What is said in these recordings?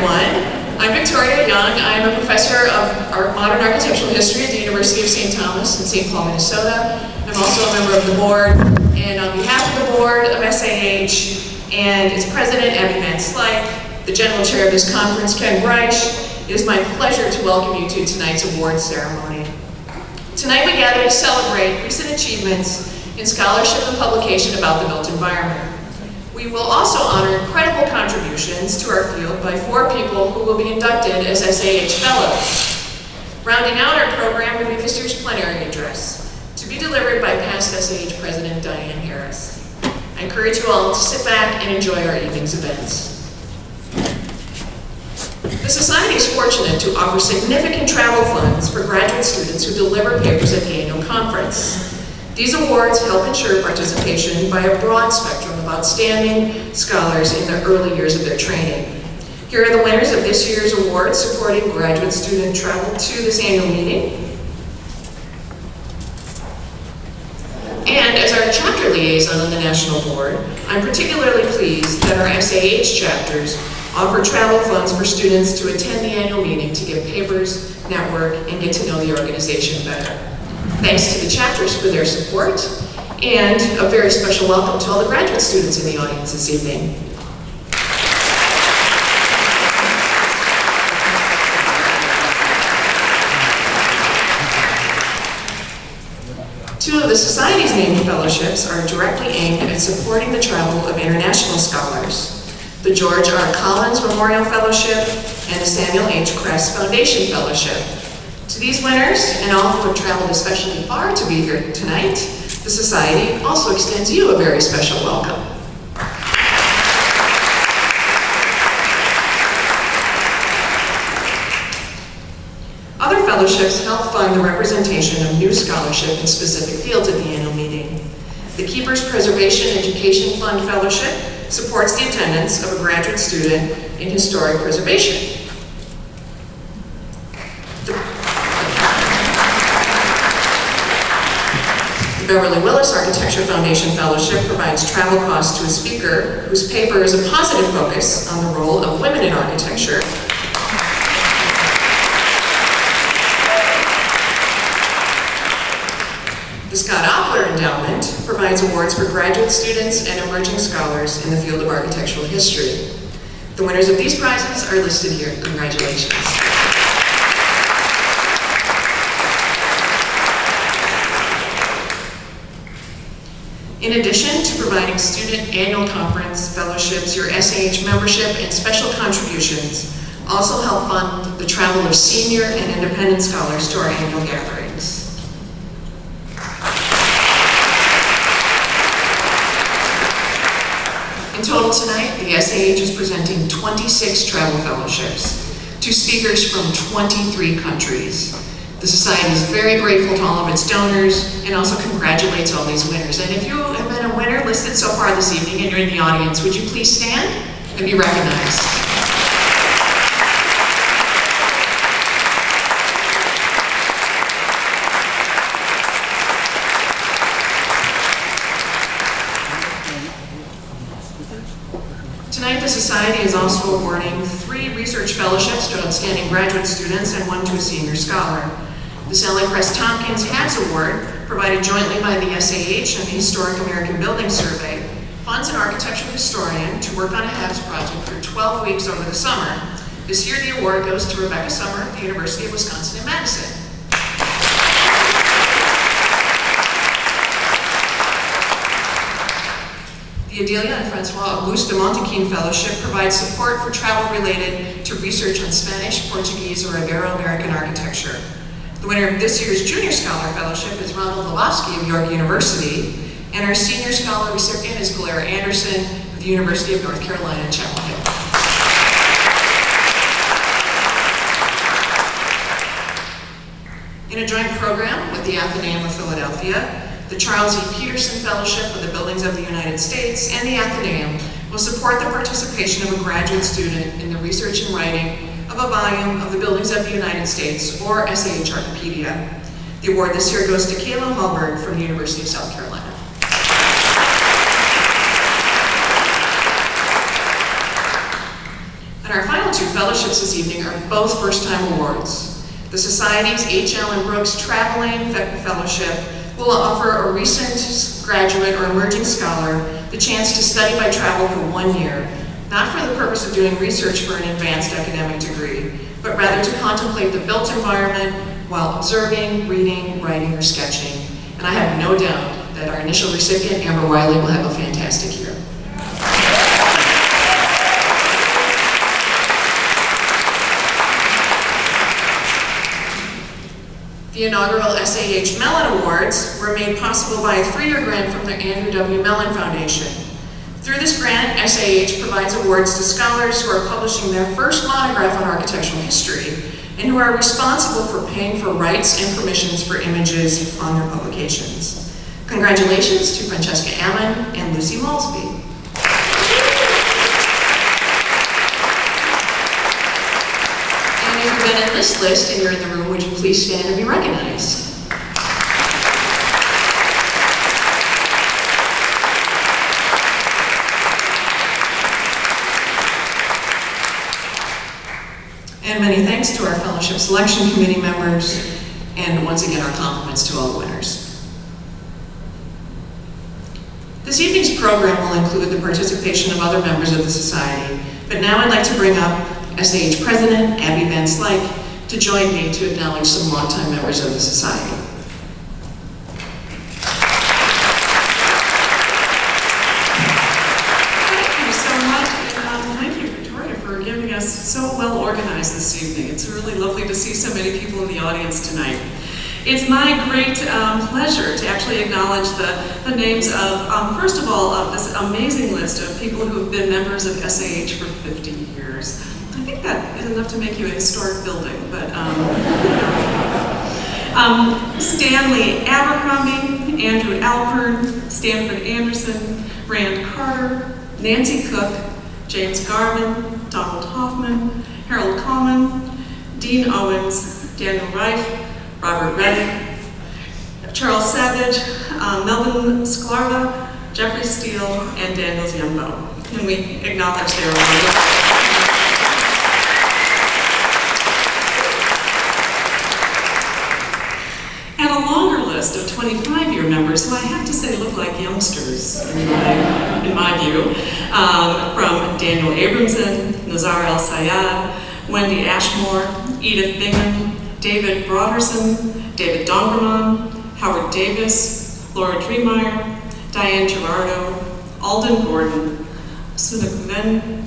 I'm a professor of modern architectural history at the University of St. Thomas in St. Paul, Minnesota. I'm also a member of the board, and on behalf of the board of SAH and its president, Abby Van Slyke, the general chair of this conference, Ken Reich, it is my pleasure to welcome you to tonight's awards ceremony. Tonight we gather to celebrate recent achievements in scholarship and publication about the built environment. We will also honor incredible contributions to our field by 4 people who will be inducted as SAH Fellows. Rounding out our program will be this year's plenary address, to be delivered by past SAH President Diane Harris. I encourage you all to sit back and enjoy our evening's events. The Society is fortunate to offer significant travel funds for graduate students who deliver papers at the annual conference. These awards help ensure participation by a broad spectrum of outstanding scholars in the early years of their training. Here are the winners of this year's awards supporting graduate student travel to this annual meeting. And as our chapter liaison on the national board, I'm particularly pleased that our SAH chapters offer travel funds for students to attend the annual meeting to give papers, network, and get to know the organization better. Thanks to the chapters for their support, and a very special welcome to all the graduate students in the audience this evening. Two of the Society's named fellowships are directly aimed at supporting the travel of international scholars: the George R. Collins Memorial Fellowship and the Samuel H. Kress Foundation Fellowship. To these winners, and all who have traveled especially far to be here tonight, the Society also extends you a very special welcome. Other fellowships help fund the representation of new scholarship in specific fields at the annual meeting. The Keepers Preservation Education Fund Fellowship supports the attendance of a graduate student in historic preservation. The Beverly Willis Architecture Foundation Fellowship provides travel costs to a speaker whose paper is a positive focus on the role of women in architecture. The Scott Opler Endowment provides awards for graduate students and emerging scholars in the field of architectural history. The winners of these prizes are listed here. Congratulations. In addition to providing student annual conference fellowships, your SAH membership and special contributions also help fund the travel of senior and independent scholars to our annual gatherings. In total tonight, the SAH is presenting 26 travel fellowships to speakers from 23 countries. The Society is very grateful to all of its donors and also congratulates all these winners. And if you have been a winner listed so far this evening and you're in the audience, would you please stand and be recognized? Tonight, the Society is also awarding 3 research fellowships to outstanding graduate students and 1 to a senior scholar. The Sally Crest Tompkins Hatz Award, provided jointly by the SAH and the Historic American Building Survey, funds an architectural historian to work on a Hatz project for 12 weeks over the summer. This year, the award goes to Rebecca Summer at the University of Wisconsin in Madison. The Adelia and Francois Auguste de Montequin Fellowship provides support for travel related to research on Spanish, Portuguese, or Ibero-American architecture. The winner of this year's Junior Scholar Fellowship is Ronald Lewowski of York University, and our Senior Scholar recipient is Blair Anderson of the University of North Carolina, Chapel Hill. In a joint program with the Athenaeum of Philadelphia, the Charles E. Peterson Fellowship of the Buildings of the United States and the Athenaeum will support the participation of a graduate student in the research and writing of a volume of the Buildings of the United States, or SAH Archipedia. The award this year goes to Kayla Hallberg from the University of South Carolina. And our final 2 fellowships this evening are both first-time awards. The Society's H. Allen Brooks Traveling Fellowship will offer a recent graduate or emerging scholar the chance to study by travel for 1 year, not for the purpose of doing research for an advanced academic degree, but rather to contemplate the built environment while observing, reading, writing, or sketching. And I have no doubt that our initial recipient, Amber Wiley, will have a fantastic year. The inaugural SAH Mellon Awards were made possible by a 3-year grant from the Andrew W. Mellon Foundation. Through this grant, SAH provides awards to scholars who are publishing their first monograph on architectural history and who are responsible for paying for rights and permissions for images on their publications. Congratulations to Francesca Ammon and Lucy Malsby. And if you've been in this list and you're in the room, would you please stand and be recognized? And many thanks to our Fellowship Selection Committee members, and once again, our compliments to all the winners. This evening's program will include the participation of other members of the Society, but now I'd like to bring up SAH President Abby Van Slyke to join me to acknowledge some longtime members of the Society. So well organized this evening. It's really lovely to see so many people in the audience tonight. It's my great pleasure to actually acknowledge the names of, first of all, of this amazing list of people who have been members of SAH for 50 years. I think that is enough to make you a historic building, but Stanley Abercrombie, Andrew Alpern, Stanford Anderson, Rand Carter, Nancy Cook, James Garvin, Donald Hoffman, Harold Coleman, Dean Owens, Daniel Reif, Robert Reddick, Charles Savage, Melvin Sklarva, Jeffrey Steele, and Daniel Ziembo. And we acknowledge their work. And a longer list of 25-year members who I have to say look like youngsters in my view, from Daniel Abramson, Nazar El-Sayed, Wendy Ashmore, Edith Bingham, David Broderson, David Dongerman, Howard Davis, Laura Dreemeyer, Diane Gerardo, Alden Gordon, Suna Kuven,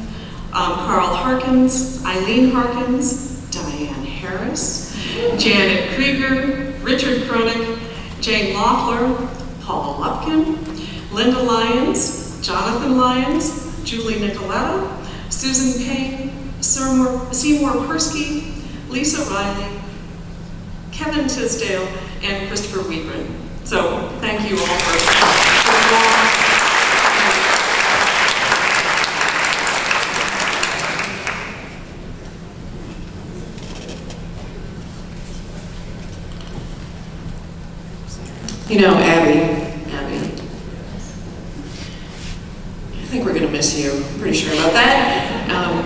Carl Harkins, Eileen Harkins, Diane Harris, Janet Krieger, Richard Kroenig, Jane Loeffler, Paul Lupkin, Linda Lyons, Jonathan Lyons, Julie Nicoletta, Susan Payne, Seymour Persky, Lisa Riley, Kevin Tisdale, and Christopher Wiegren. So thank you all for You know, Abby, I think we're going to miss you. I'm pretty sure about that.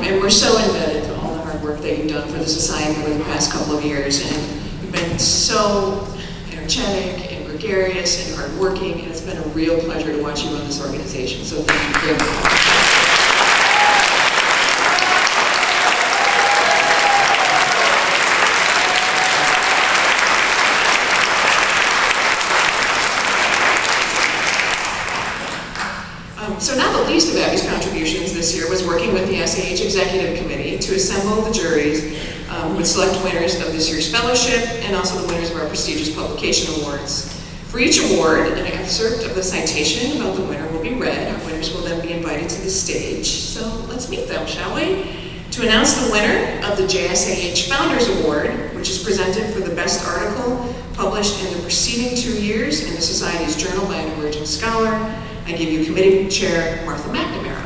And we're so indebted to all the hard work that you've done for the Society over the past couple of years. And you've been so energetic and gregarious and hardworking. And it's been a real pleasure to watch you run this organization. So thank you very much. So not the least of Abby's contributions this year was working with the SAH Executive Committee to assemble the juries who would select winners of this year's fellowship and also the winners of our prestigious publication awards. For each award, an excerpt of the citation about the winner will be read. Our winners will then be invited to the stage. So let's meet them, shall we? To announce the winner of the JSAH Founders Award, which is presented for the best article published in the preceding 2 years in the Society's Journal by an emerging scholar, I give you Committee Chair Martha McNamara.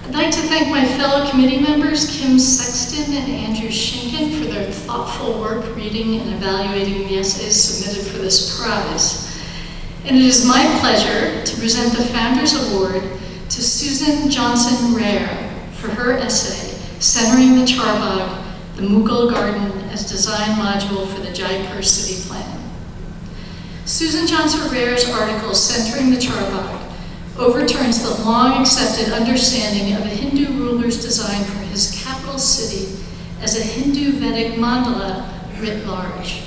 I'd like to thank my fellow committee members, Kim Sexton and Andrew Schinken, for their thoughtful work reading and evaluating the essays submitted for this prize. And it is my pleasure to present the Founders Award to Susan Johnson Rare for her essay, Centering the Charbagh, the Mughal Garden as Design Module for the Jaipur City Plan. Susan Johnson Rare's article, Centering the Charbagh, overturns the long-accepted understanding of a Hindu ruler's design for his capital city as a Hindu Vedic mandala writ large.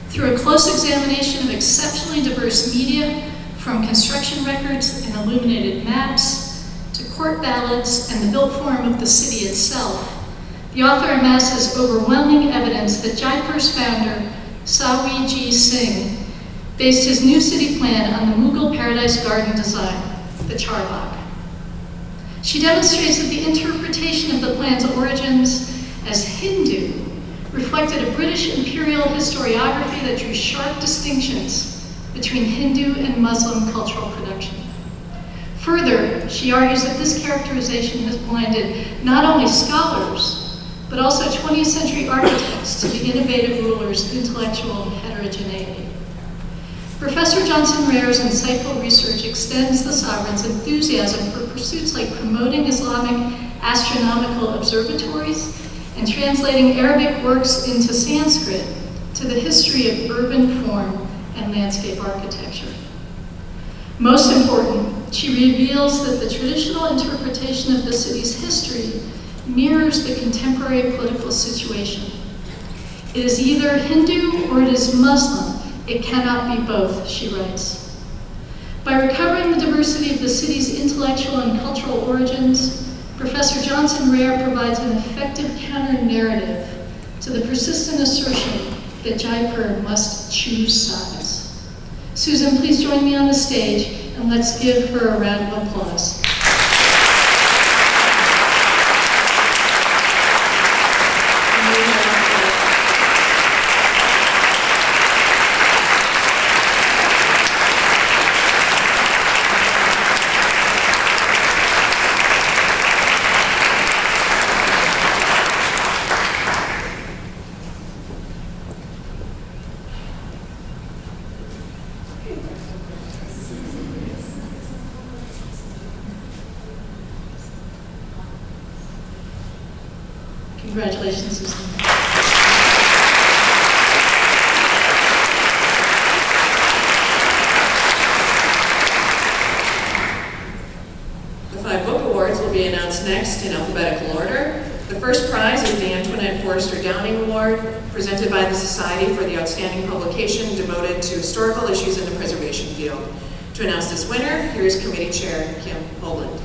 Through a close examination of exceptionally diverse media, from construction records and illuminated maps to court ballads and the built form of the city itself, the author amasses overwhelming evidence that Jaipur's founder, Sawi G. Singh, based his new city plan on the Mughal Paradise Garden design, the Charbagh. She demonstrates that the interpretation of the plan's origins as Hindu reflected a British imperial historiography that drew sharp distinctions between Hindu and Muslim cultural production. Further, she argues that this characterization has blinded not only scholars, but also 20th century architects to the innovative ruler's intellectual heterogeneity. Professor Johnson Rare's insightful research extends the sovereign's enthusiasm for pursuits like promoting Islamic astronomical observatories and translating Arabic works into Sanskrit to the history of urban form and landscape architecture. Most important, she reveals that the traditional interpretation of the city's history mirrors the contemporary political situation. It is either Hindu or it is Muslim. It cannot be both, she writes. By recovering the diversity of the city's intellectual and cultural origins, Professor Johnson Rare provides an effective counter-narrative to the persistent assertion that Jaipur must choose sides. Susan, please join me on the stage, and let's give her a round of applause. Congratulations, Susan. The 5 book awards will be announced next in alphabetical order. The first prize is the Antoinette Forrester Downing Award, presented by the Society for the Outstanding Publication devoted to historical issues in the preservation field. To announce this winner, here is Committee Chair Kim Holland.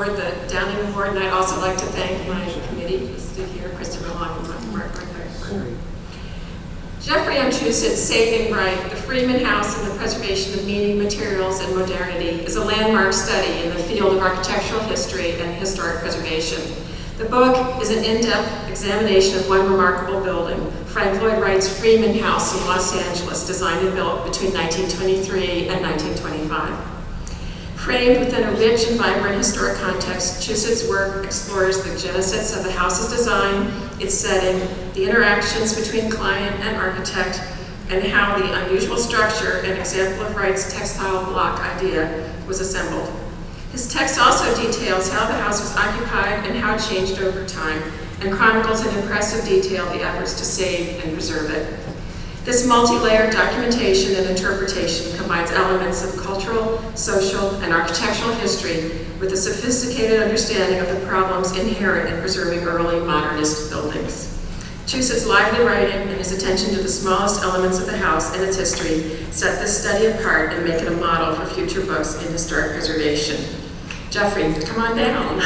The Downing Award, and I'd also like to thank my committee listed here, Christopher Long and Mark. Jeffrey M. Chusit's Saving Right, the Freeman House and the Preservation of Meaning, Materials, and Modernity is a landmark study in the field of architectural history and historic preservation. The book is an in-depth examination of one remarkable building, Frank Lloyd Wright's Freeman House in Los Angeles, designed and built between 1923 and 1925. Framed within a rich and vibrant historic context, Chusit's work explores the genesis of the house's design, its setting, the interactions between client and architect, and how the unusual structure and example of Wright's textile block idea was assembled. His text also details how the house was occupied and how it changed over time, and chronicles in impressive detail the efforts to save and preserve it. This multi-layered documentation and interpretation combines elements of cultural, social, and architectural history with a sophisticated understanding of the problems inherent in preserving early modernist buildings. Chusit's lively writing and his attention to the smallest elements of the house and its history set this study apart and make it a model for future books in historic preservation. Jeffrey, come on down.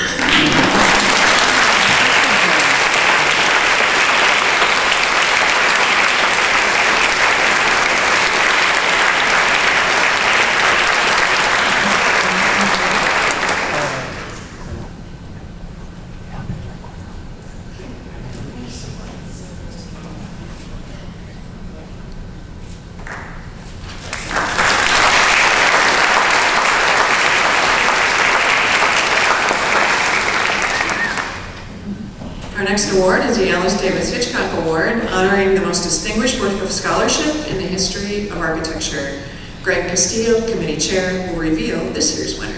next award is the Alice Davis Hitchcock Award, honoring the most distinguished work of scholarship in the history of architecture. Greg Castillo, committee chair, will reveal this year's winner.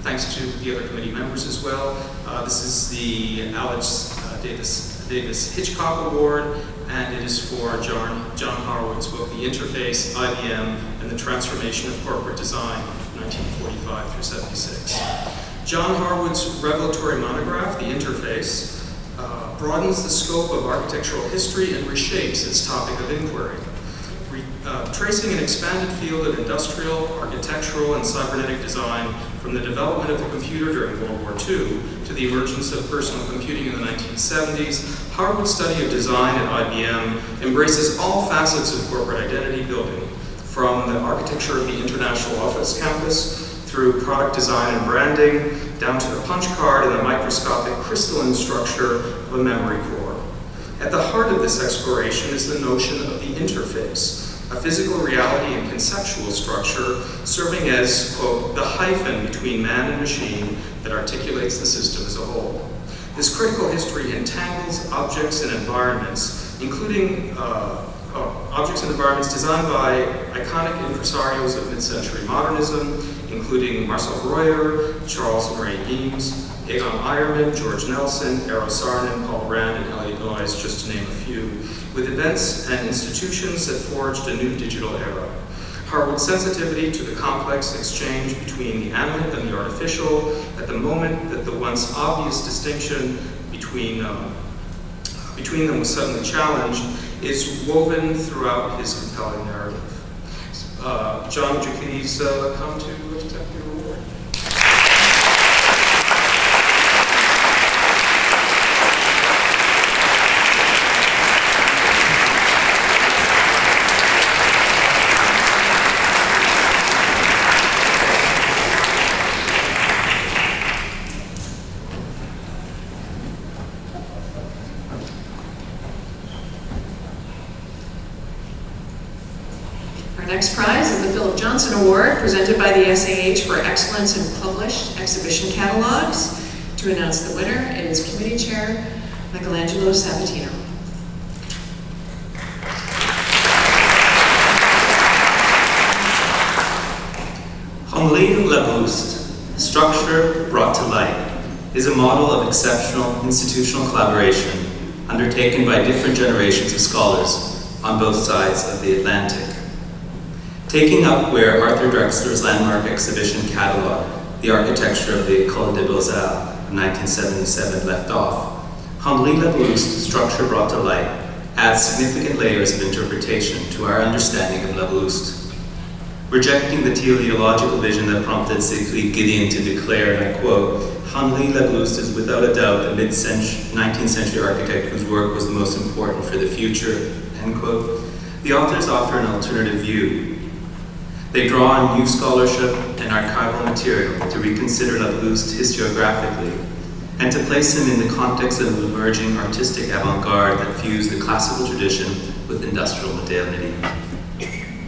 Thanks to the other committee members as well. This is the Alice Davis Hitchcock Award, and it is for John Harwood's book, The Interface, IBM, and the Transformation of Corporate Design, 1945 through 76. John Harwood's revelatory monograph, The Interface, broadens the scope of architectural history and reshapes its topic of inquiry. Tracing an expanded field of industrial, architectural, and cybernetic design from the development of the computer during World War II to the emergence of personal computing in the 1970s, Harwood's study of design at IBM embraces all facets of corporate identity building, from the architecture of the International Office Campus through product design and branding, down to the punch card and the microscopic crystalline structure of a memory core. At the heart of this exploration is the notion of the interface, a physical reality and conceptual structure serving as, quote, the hyphen between man and machine that articulates the system as a whole. This critical history entangles objects and environments, including objects and environments designed by iconic impresarios of mid-century modernism, including Marcel Breuer, Charles Marie Eames, Egon Eiermann, George Nelson, Eero Saarinen, Paul Rand, and Elliot Noyes, just to name a few, with events and institutions that forged a new digital era. Harwood's sensitivity to the complex exchange between the animate and the artificial, at the moment that the once obvious distinction between them was suddenly challenged, is woven throughout his compelling narrative. John, would you please come to accept your award? Next prize is the Philip Johnson Award, presented by the SAH for excellence in published exhibition catalogs. To announce the winner is Committee Chair Michelangelo Sabatino. Henri Labouste, Structure Brought to Light, is a model of exceptional institutional collaboration undertaken by different generations of scholars on both sides of the Atlantic. Taking up where Arthur Drexler's landmark exhibition catalog, The Architecture of the École des Beaux-Arts of 1977, left off, Henri Labouste's Structure Brought to Light adds significant layers of interpretation to our understanding of Labouste. Rejecting the teleological vision that prompted Siegfried Giedion to declare, and I quote, Henri Labouste is without a doubt the mid-19th century architect whose work was the most important for the future, end quote. The authors offer an alternative view. They draw on new scholarship and archival material to reconsider Labouste historiographically and to place him in the context of an emerging artistic avant-garde that fused the classical tradition with industrial modernity.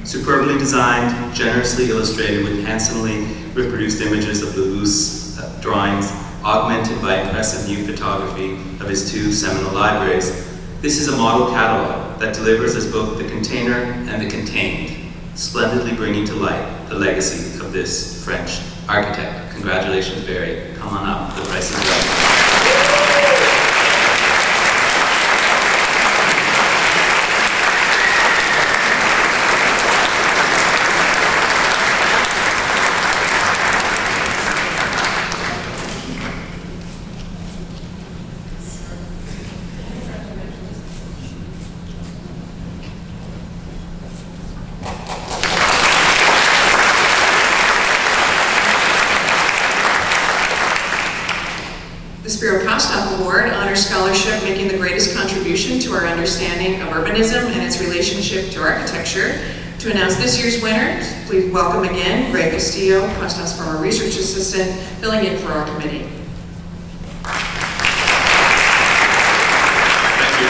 Superbly designed, generously illustrated with handsomely reproduced images of Labouste's drawings, augmented by impressive new photography of his two seminal libraries, this is a model catalog that delivers as both the container and the contained, splendidly bringing to light the legacy of this French architect. Congratulations, Barry. Come on up. The price is right. Award honors scholarship making the greatest contribution to our understanding of urbanism and its relationship to architecture. To announce this year's winner, please welcome again Greg Castillo, Costas former research assistant, filling in for our committee. Thank you.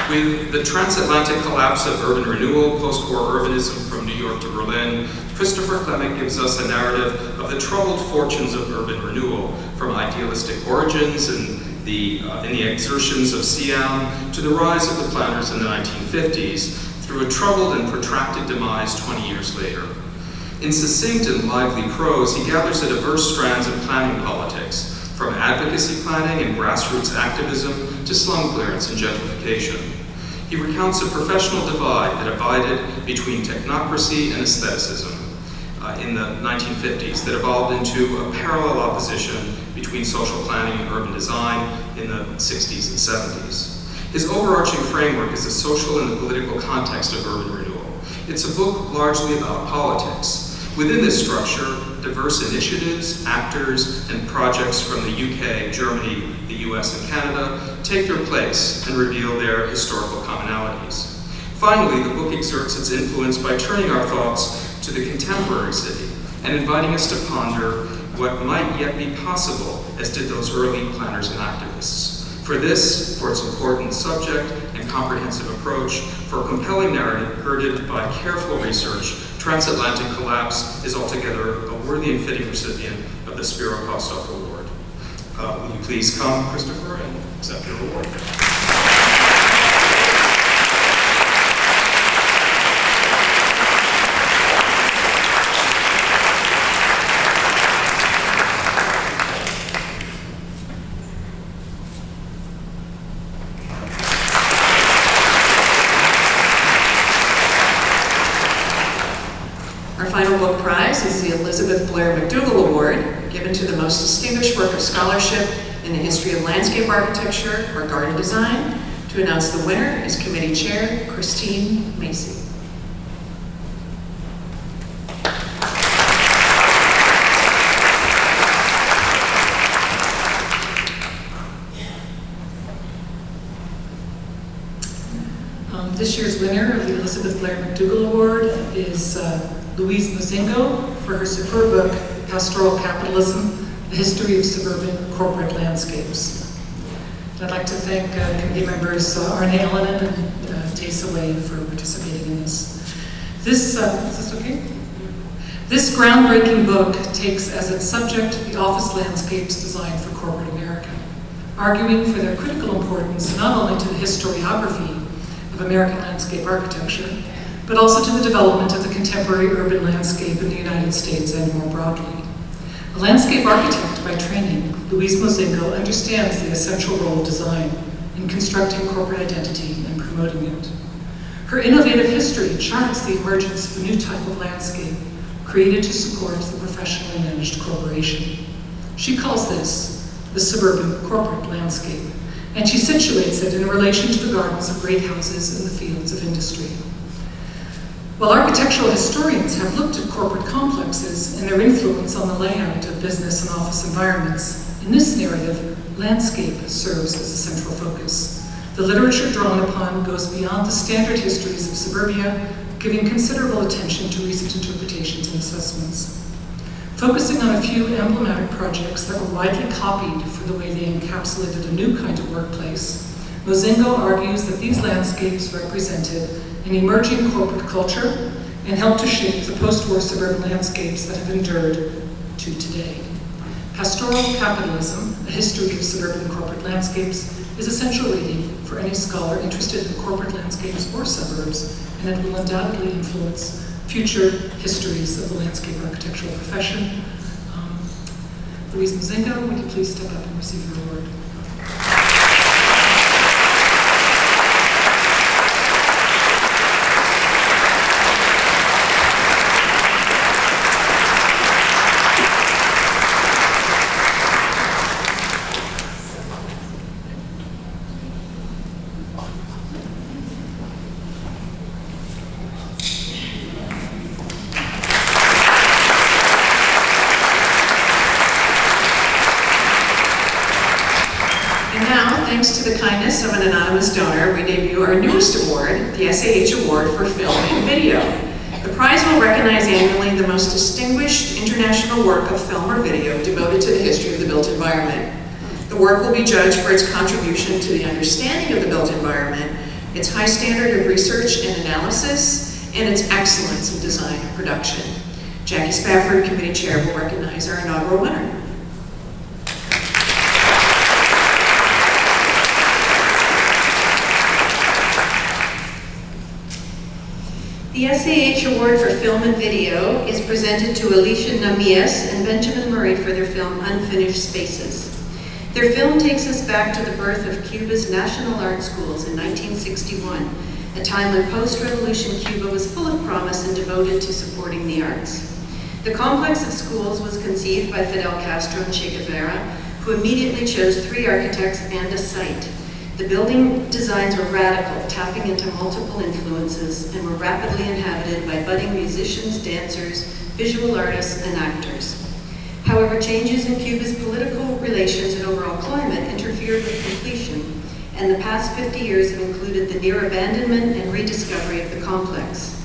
With the transatlantic collapse of urban renewal, post-war urbanism from New York to Berlin, Christopher Clement gives us a narrative of the troubled fortunes of urban renewal, from idealistic origins and in the exertions of Siam to the rise of the planners in the 1950s, through a troubled and protracted demise 20 years later. In succinct and lively prose, he gathers the diverse strands of planning politics, from advocacy planning and grassroots activism to slum clearance and gentrification. He recounts a professional divide that abided between technocracy and aestheticism in the 1950s that evolved into a parallel opposition between social planning and urban design in the 60s and 70s. His overarching framework is the social and the political context of urban renewal. It's a book largely about politics. Within this structure, diverse initiatives, actors, and projects from the UK, Germany, the US, and Canada take their place and reveal their historical commonalities. Finally, the book exerts its influence by turning our thoughts to the contemporary city and inviting us to ponder what might yet be possible, as did those early planners and activists. For this, for its important subject and comprehensive approach, for a compelling narrative girded by careful research, Transatlantic Collapse is altogether a worthy and fitting recipient of the Spiro Kostoff Award. Will you please come, Christopher, and accept your award? Our final book prize is the Elisabeth Blair MacDougall Award, given to the most distinguished work of scholarship in the history of landscape architecture or garden design. To announce the winner is Committee Chair Christine Macy. This year's winner of the Elisabeth Blair MacDougall Award is Louise Mozingo for her superb book, Pastoral Capitalism, A History of Suburban Corporate Landscapes. And I'd like to thank committee members Arne Ellenen and Tessa Way for participating in this. Is this okay? This groundbreaking book takes as its subject the office landscapes designed for corporate America, arguing for their critical importance not only to the historiography of American landscape architecture, but also to the development of the contemporary urban landscape in the United States and more broadly. A landscape architect by training, Louise Mozingo understands the essential role of design in constructing corporate identity and promoting it. Her innovative history charts the emergence of a new type of landscape created to support the professionally managed corporation. She calls this the suburban corporate landscape, and she situates it in relation to the gardens of great houses and the fields of industry. While architectural historians have looked at corporate complexes and their influence on the layout of business and office environments, in this narrative, landscape serves as a central focus. The literature drawn upon goes beyond the standard histories of suburbia, giving considerable attention to recent interpretations and assessments. Focusing on a few emblematic projects that were widely copied for the way they encapsulated a new kind of workplace, Mozingo argues that these landscapes represented an emerging corporate culture and helped to shape the post-war suburban landscapes that have endured to today. Pastoral Capitalism, A History of Suburban Corporate Landscapes, is essential reading for any scholar interested in corporate landscapes or suburbs, and it will undoubtedly influence future histories of the landscape architectural profession. Louise Mozingo, would you please step up and receive your award? Thanks to the kindness of an anonymous donor, we debut our newest award, the JSAH Award for Film and Video. The prize will recognize annually the most distinguished international work of film or video devoted to the history of the built environment. The work will be judged for its contribution to the understanding of the built environment its high standard of research and analysis, and its excellence in design and production. Jackie Spafford, Committee Chair, will recognize our inaugural winner. The SAH Award for Film and Video is presented to Alicia Namies and Benjamin Murray for their film Unfinished Spaces. Their film takes us back to the birth of Cuba's national art schools in 1961, a time when post-revolution Cuba was full of promise and devoted to supporting the arts. The complex of schools was conceived by Fidel Castro and Che Guevara, who immediately chose 3 architects and a site. The building designs were radical, tapping into multiple influences, and were rapidly inhabited by budding musicians, dancers, visual artists, and actors. However, changes in Cuba's political relations and overall climate interfered with completion, and the past 50 years have included the near abandonment and rediscovery of the complex.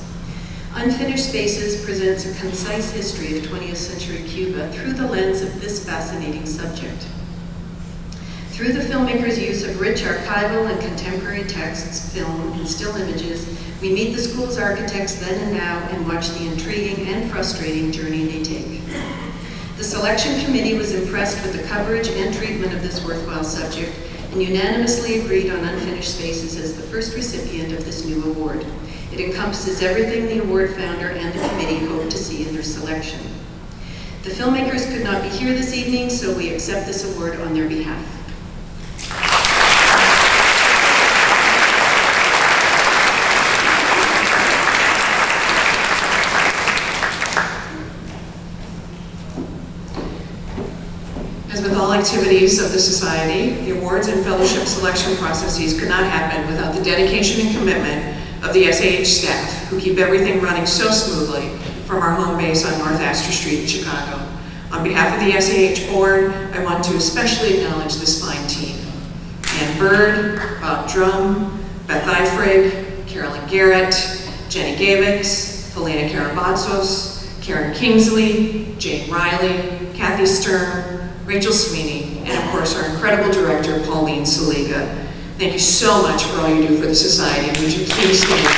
Unfinished Spaces presents a concise history of 20th century Cuba through the lens of this fascinating subject. Through the filmmaker's use of rich archival and contemporary texts, film, and still images, we meet the school's architects then and now and watch the intriguing and frustrating journey they take. The selection committee was impressed with the coverage and treatment of this worthwhile subject and unanimously agreed on Unfinished Spaces as the first recipient of this new award. It encompasses everything the award founder and the committee hoped to see in their selection. The filmmakers could not be here this evening, so we accept this award on their behalf. As with all activities of the Society, the awards and fellowship selection processes could not happen without the dedication and commitment of the SAH staff, who keep everything running so smoothly from our home base on North Astor Street in Chicago. On behalf of the SAH board, I want to especially acknowledge this fine team. Ann Bird, Bob Drum, Beth Eifrig, Carolyn Garrett, Jenny Gavix, Helena Karabatsos, Karen Kingsley, Jane Riley, Kathy Sturm, Rachel Sweeney, and of course our incredible director, Pauline Saliga. Thank you so much for all you do for the Society, and would you please stand for me?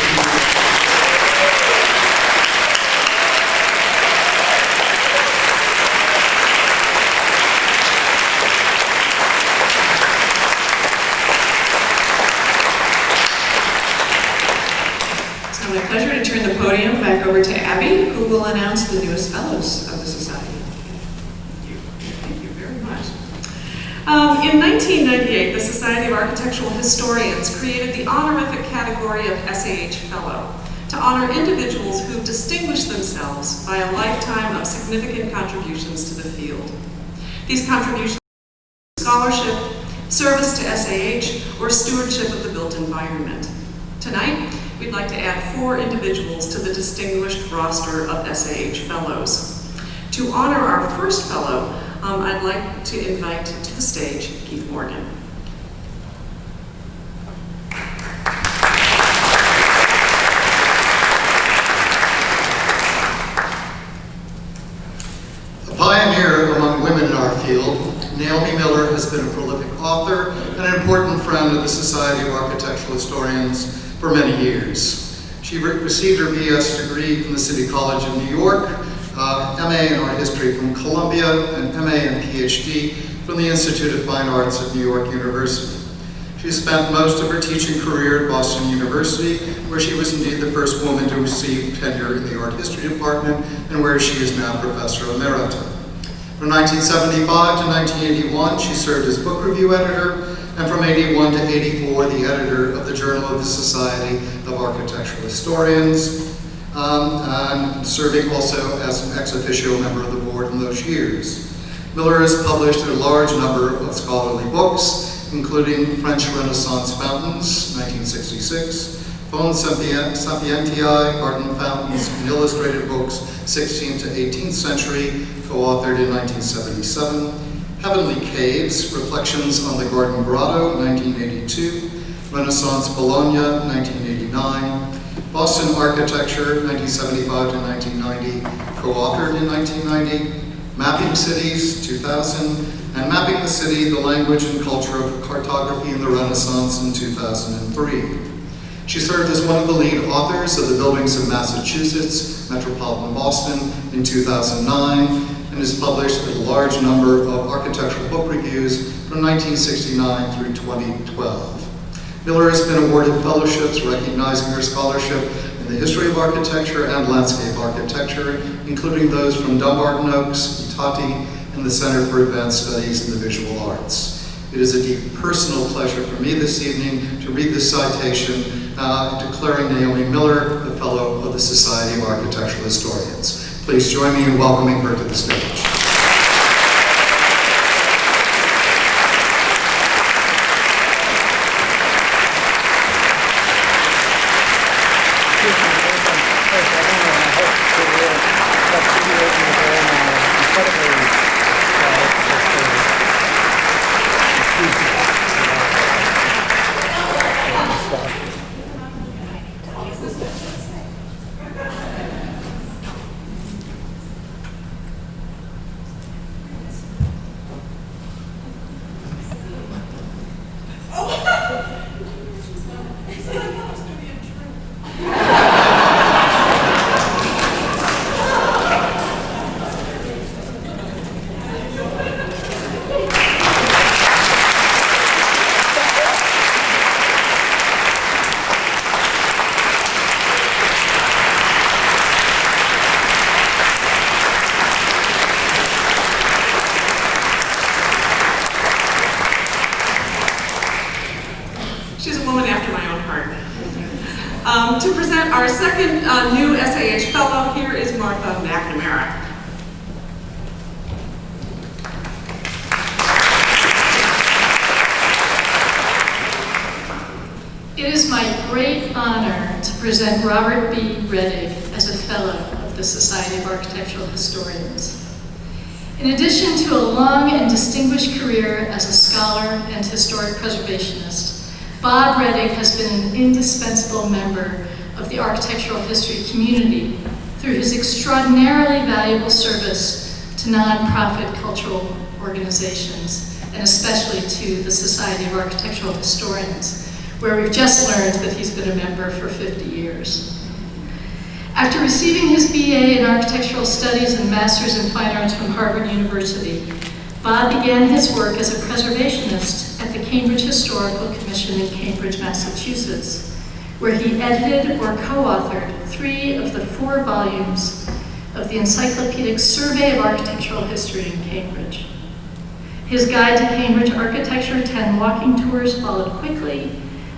It's now my pleasure to turn the podium back over to Abby, who will announce the newest fellows of the Society. Thank you very much. In 1998, the Society of Architectural Historians created the honorific category of SAH Fellow to honor individuals who've distinguished themselves by a lifetime of significant contributions to the field. These contributions are scholarship, service to SAH, or stewardship of the built environment. Tonight, we'd like to add 4 individuals to the distinguished roster of SAH Fellows. To honor our first fellow, I'd like to invite to the stage Keith Morgan. A pioneer among women in our field, Naomi Miller has been a prolific author and an important friend of the Society of Architectural Historians for many years. She received her BS degree from the City College of New York, MA in Art History from Columbia, and MA and PhD from the Institute of Fine Arts at New York University. She spent most of her teaching career at Boston University, where she was indeed the first woman to receive tenure in the Art History Department, and where she is now Professor Emerita. From 1975 to 1981, she served as book review editor, and from 81 to 84, the editor of the Journal of the Society of Architectural Historians, and serving also as an ex officio member of the board in those years. Miller has published a large number of scholarly books, including French Renaissance Fountains, 1966, Fons Sapientiae, Garden Fountains, and illustrated books, 16th to 18th century, co-authored in 1977, Heavenly Caves, Reflections on the Garden Grotto, 1982, Renaissance Bologna, 1989, Boston Architecture, 1975 to 1990, co-authored in 1990, Mapping Cities, 2000, and Mapping the City, the Language and Culture of Cartography in the Renaissance in 2003. She served as one of the lead authors of The Buildings of Massachusetts, Metropolitan Boston in 2009, and has published a large number of architectural book reviews from 1969 through 2012. Miller has been awarded fellowships recognizing her scholarship in the history of architecture and landscape architecture, including those from Dumbarton Oaks, Itati, and the Center for Advanced Studies in the Visual Arts. It is a deep personal pleasure for me this evening to read this citation declaring Naomi Miller a Fellow of the Society of Architectural Historians. Please join me in welcoming her to the stage. To present our second new SAH Fellow, here is Martha McNamara. It is my great honor to present Robert B. Reddick as a Fellow of the Society of Architectural Historians. In addition to a long and distinguished career as a scholar and historic preservationist, Bob Reddick has been an indispensable member of the architectural history community through his extraordinarily valuable service to nonprofit cultural organizations, and especially to the Society of Architectural Historians, where we've just learned that he's been a member for 50 years. After receiving his BA in Architectural Studies and Master's in Fine Arts from Harvard University, Bob began his work as a preservationist at the Cambridge Historical Commission in Cambridge, Massachusetts, where he edited or co-authored 3 of the 4 volumes of the Encyclopedic Survey of Architectural History in Cambridge. His Guide to Cambridge Architecture 10 walking tours followed quickly,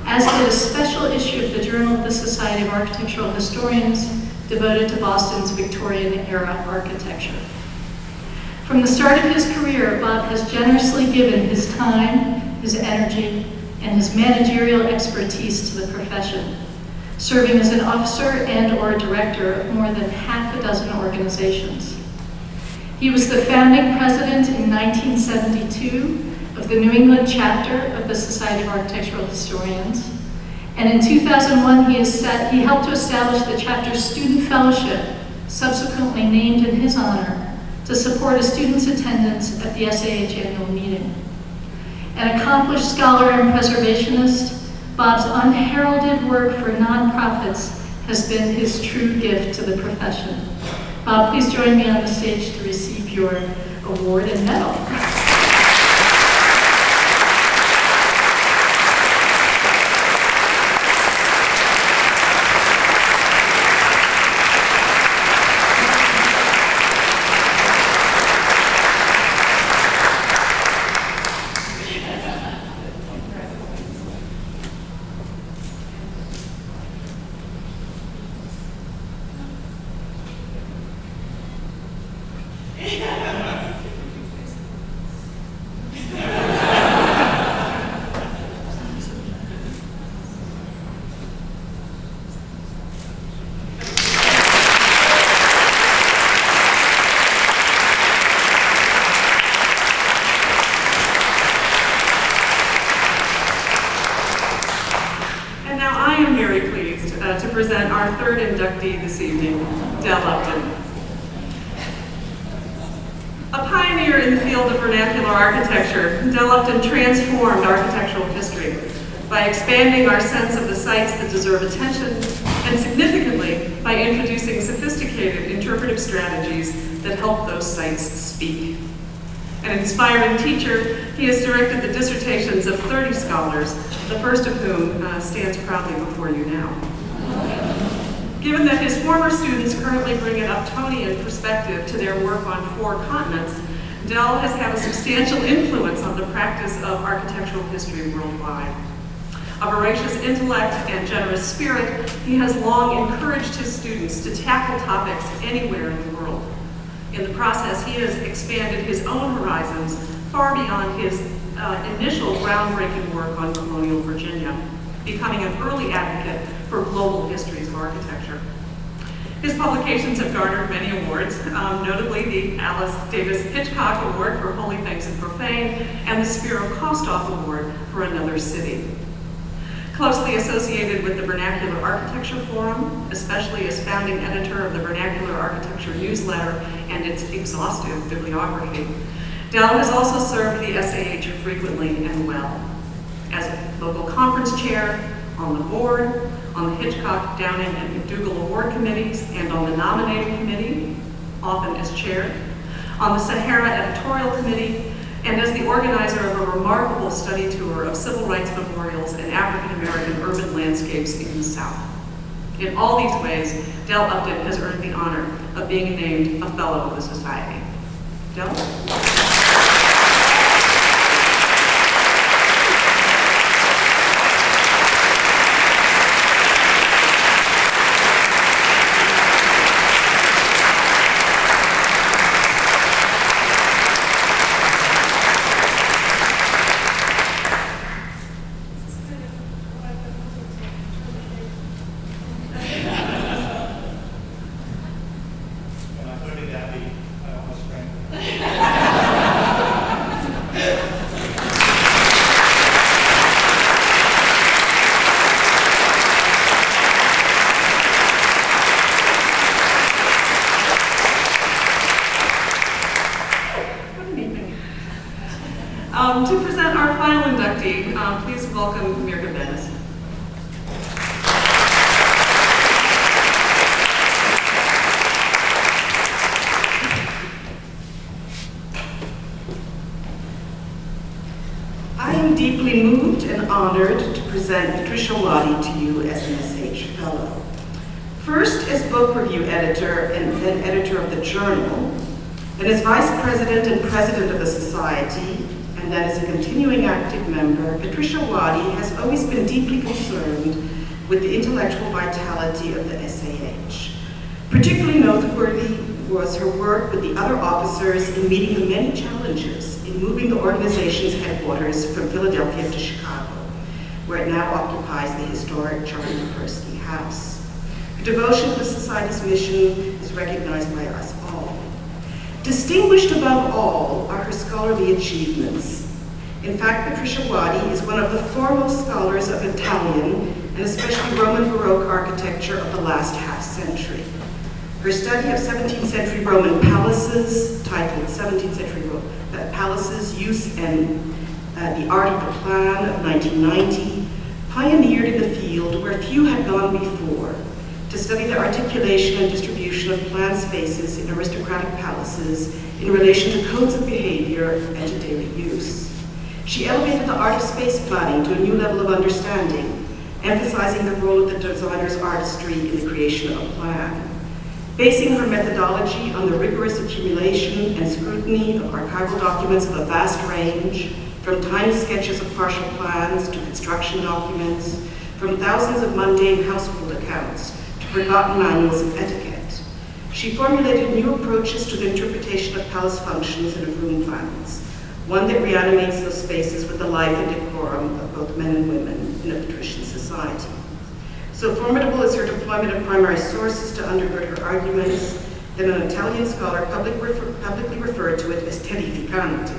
as did a special issue of the Journal of the Society of Architectural Historians devoted to Boston's Victorian-era architecture. From the start of his career, Bob has generously given his time, his energy, and his managerial expertise to the profession, serving as an officer and/or director of more than half a dozen organizations. He was the founding president in 1972 of the New England chapter of the Society of Architectural Historians, and in 2001 he helped to establish the chapter's student fellowship, subsequently named in his honor, to support a student's attendance at the SAH annual meeting. An accomplished scholar and preservationist, Bob's unheralded work for nonprofits has been his true gift to the profession. Bob, please join me on the stage to receive your award and medal. Present our third inductee this evening, Del Upton. A pioneer in the field of vernacular architecture, Del Upton transformed architectural history. by expanding our sense of the sites that deserve attention, and significantly, by introducing sophisticated interpretive strategies that help those sites speak. An inspiring teacher, he has directed the dissertations of 30 scholars, the first of whom stands proudly before you now. Given that his former students currently bring an Uptonian perspective to their work on 4 continents, Dell has had a substantial influence on the practice of architectural history worldwide. A voracious intellect and generous spirit, he has long encouraged his students to tackle topics anywhere in the world. In the process, he has expanded his own horizons far beyond his initial groundbreaking work on colonial Virginia, becoming an early advocate for global histories of architecture. His publications have garnered many awards, notably the Alice Davis Hitchcock Award for Holy Things and Profane and the Spiro Kostoff Award for Another City. Closely associated with the Vernacular Architecture Forum, especially as founding editor of the Vernacular Architecture newsletter and its exhaustive bibliography, Dell has also served the SAH frequently and well. As a local conference chair, on the board, on the Hitchcock, Downing, and MacDougall Award committees, and on the nominating committee, often as chair, on the Sahara Editorial Committee, and as the organizer of a remarkable study tour of civil rights memorials and African-American urban landscapes in the South. In all these ways, Dell Upton has earned the honor of being named a Fellow of the Society. Dell? To present our final inductee, please welcome Mirka Bennis. I am deeply moved and honored to present Patricia Waddy to you as an SH Fellow. First as book review editor and then editor of the journal, then as vice president and president of the society, and then as a continuing active member, Patricia Waddy has always been deeply concerned with the intellectual vitality of the SAH. Particularly noteworthy was her work with the other officers in meeting the many challenges in moving the organization's headquarters from Philadelphia to Chicago, where it now occupies the historic Charlie Persky House. Her devotion to the Society's mission is recognized by us all. Distinguished above all are her scholarly achievements. In fact, Patricia Waddy is one of the foremost scholars of Italian and especially Roman Baroque architecture of the last half-century. Her study of 17th century Roman palaces, titled 17th century Palaces, Use and the Art of the Plan of 1990, pioneered in the field where few had gone before, to study the articulation and distribution of planned spaces in aristocratic palaces in relation to codes of behavior and to daily use. She elevated the art of space planning to a new level of understanding, emphasizing the role of the designer's artistry in the creation of a plan. Basing her methodology on the rigorous accumulation and scrutiny of archival documents of a vast range, from tiny sketches of partial plans to construction documents, from thousands of mundane household accounts to forgotten manuals of etiquette. She formulated new approaches to the interpretation of palace functions and of room plans, one that reanimates those spaces with the life and decorum of both men and women in a patrician society. So formidable is her deployment of primary sources to undergird her arguments that an Italian scholar publicly referred to it as terrificante.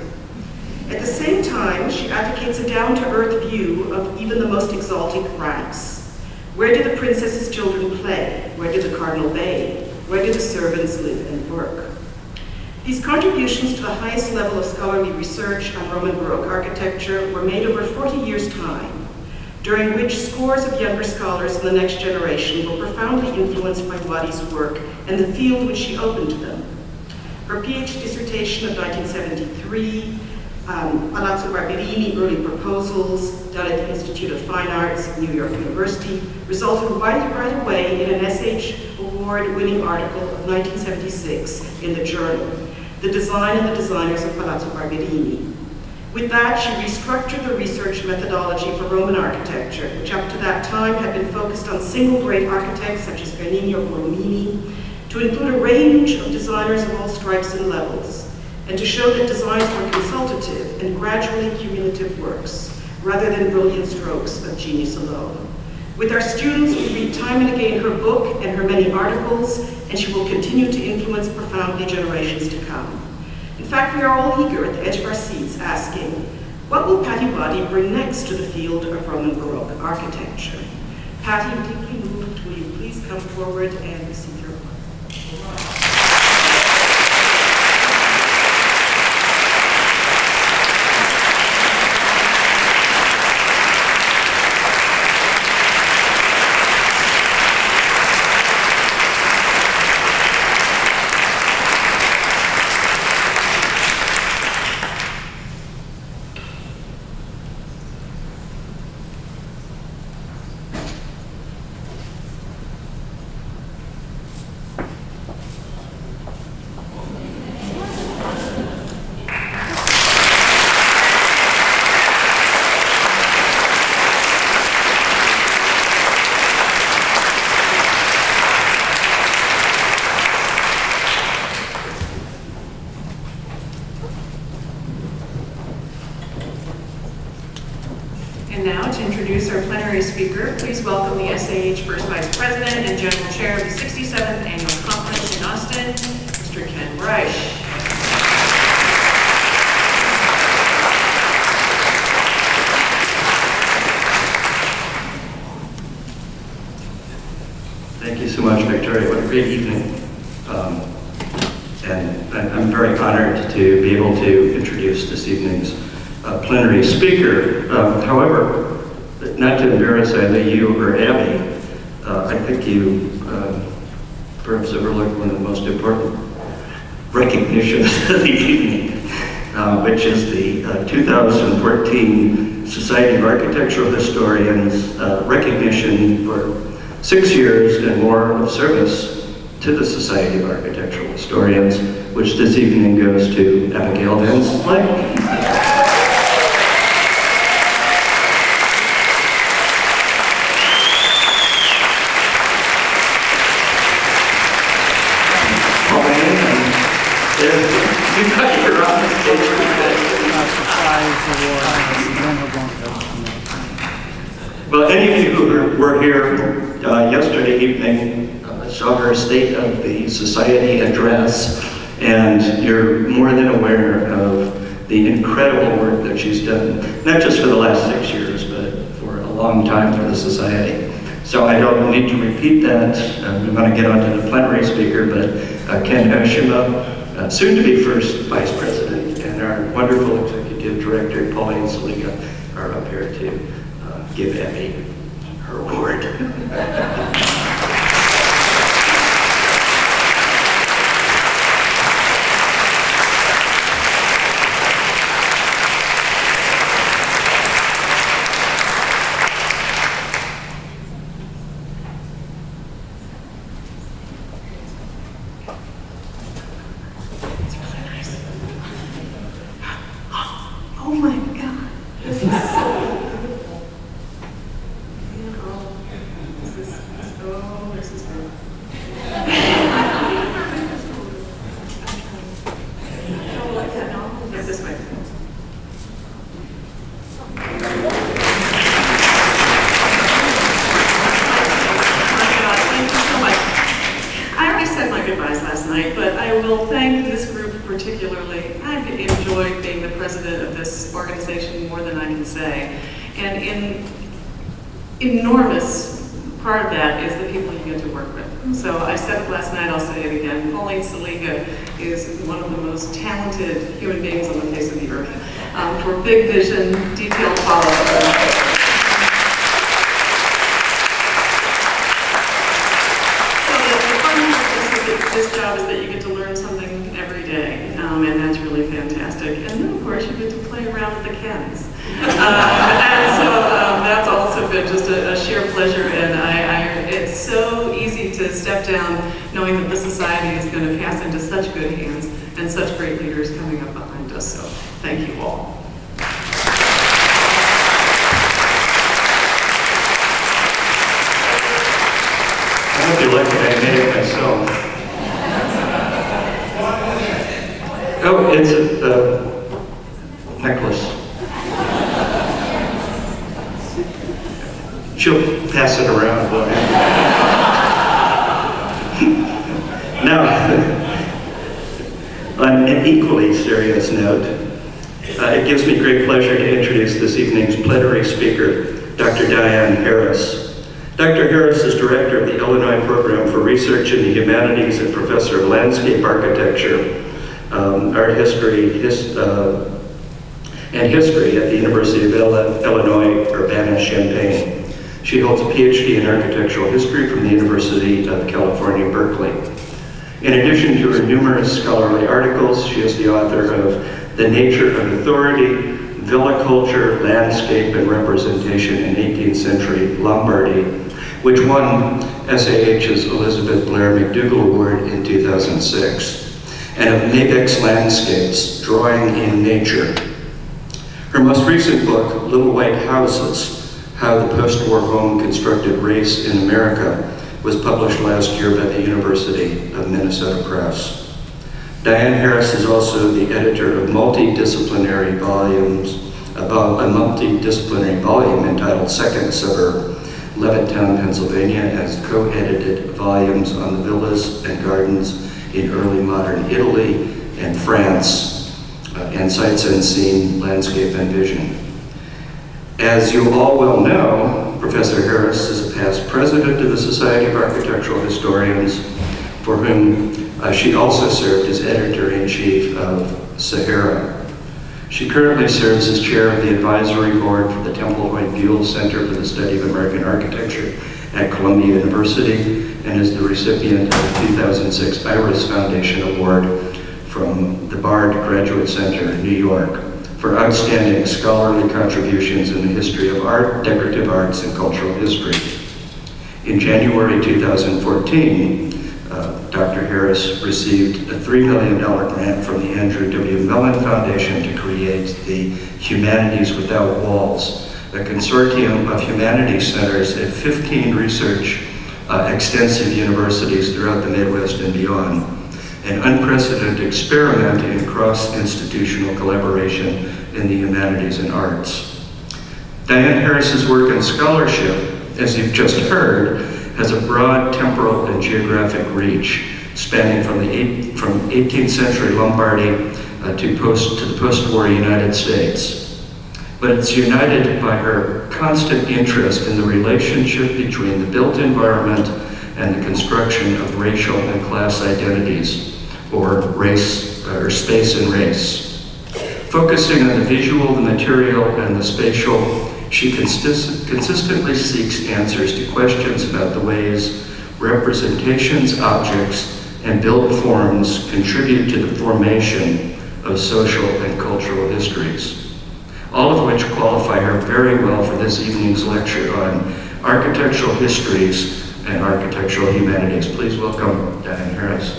At the same time, she advocates a down-to-earth view of even the most exalted ranks. Where did the princess's children play? Where did the cardinal bathe? Where did the servants live and work? These contributions to the highest level of scholarly research on Roman Baroque architecture were made over 40 years' time, during which scores of younger scholars in the next generation were profoundly influenced by Wadi's work and the field which she opened to them. Her PhD dissertation of 1973, Palazzo Barberini, Early Proposals, done at the Institute of Fine Arts, New York University, resulted right away in an SH Award-winning article of 1976 in the journal, The Design and the Designers of Palazzo Barberini. With that, she restructured the research methodology for Roman architecture, which up to that time had been focused on single-grade architects such as Bernini or Borromini, to include a range of designers of all stripes and levels, and to show that designs were consultative and gradually cumulative works, rather than brilliant strokes of genius alone. With our students, we read time and again her book and her many articles, and she will continue to influence profoundly generations to come. In fact, we are all eager at the edge of our seats asking, what will Patti Wadi bring next to the field of Roman Baroque architecture? Patti, deeply moved, will you please come forward and receive your award? Our plenary speaker, please welcome the SAH First Vice President and General Chair of the 67th Annual Conference in Austin, Mr. Ken Reich. Thank you so much, Victoria. What a great evening. And I'm very honored to be able to introduce this evening's plenary speaker. However, not to embarrass either you or Abby, I think you perhaps overlooked one of the most important recognitions of the evening, which is the 2014 Society of Architectural Historians recognition for 6 years and more of service to the Society of Architectural Historians, which this evening goes to Abigail Van Slyke. Well, any of you who were here yesterday evening saw her State of the Society address, and you're more than aware of the incredible work that she's done, not just for the last 6 years, but for a long time for the Society. So I don't need to repeat that. We want to get on to the plenary speaker, but Ken Oshima, soon to be first vice president, and our wonderful executive director, Pauline Saliga, are up here to give Abby her award. Oh my God, this is so beautiful. This is good. Get this way. Thank you so much. I already said my goodbyes last night, but I will thank this group particularly. I've enjoyed being the president of this organization more than I can say. And an enormous part of that is the people you get to work with. So I said it last night, I'll say it again. Pauline Saliga is one of the most talented human beings on the face of the earth for big vision, detailed follow-up. really fantastic. And then, of course, you get to play around with the Kens. And so that's also been just a sheer pleasure, and it's so easy to step down knowing that the society is going to pass into such good hands and such great leaders coming up behind us. So thank you all. I hope you like it. I made it myself. Oh, it's a necklace. She'll pass it around. Now, on an equally serious note, it gives me great pleasure to introduce this evening's plenary speaker, Dr. Diane Harris. Dr. Harris is director of the Illinois Program for Research in the Humanities and professor of landscape architecture, art history, and history at the University of Illinois Urbana-Champaign. She holds a PhD in architectural history from the University of California, Berkeley. In addition to her numerous scholarly articles, she is the author of The Nature of Authority, Villa Culture, Landscape, and Representation in 18th Century Lombardy, which won SAH's Elisabeth Blair MacDougall Award in 2006, and of Mabek's Landscapes, Drawing in Nature. Her most recent book, Little White Houses, How the Post-War Home Constructed Race in America, was published last year by the University of Minnesota Press. Diane Harris is also the editor of a multidisciplinary volume entitled Second Suburb, Levittown, Pennsylvania, has co-edited volumes on the villas and gardens in early modern Italy and France, and Sights Unseen, Landscape and Vision. As you all well know, Professor Harris is a past president of the Society of Architectural Historians, for whom she also served as editor-in-chief of Sahara. She currently serves as chair of the advisory board for the Temple Hoyt-Buell Center for the Study of American Architecture at Columbia University, and is the recipient of the 2006 Iris Foundation Award from the Bard Graduate Center in New York for outstanding scholarly contributions in the history of art, decorative arts, and cultural history. In January 2014, Dr. Harris received a $3 million grant from the Andrew W. Mellon Foundation to create the Humanities Without Walls, a consortium of humanities centers at 15 research extensive universities throughout the Midwest and beyond, an unprecedented experiment in cross-institutional collaboration in the humanities and arts. Diane Harris's work and scholarship, as you've just heard, has a broad temporal and geographic reach, spanning from 18th century Lombardy to the post-war United States. But it's united by her constant interest in the relationship between the built environment and the construction of racial and class identities, or race, or space and race. Focusing on the visual, the material, and the spatial, she consistently seeks answers to questions about the ways representations, objects, and built forms contribute to the formation of social and cultural histories, all of which qualify her very well for this evening's lecture on architectural histories and architectural humanities. Please welcome Diane Harris.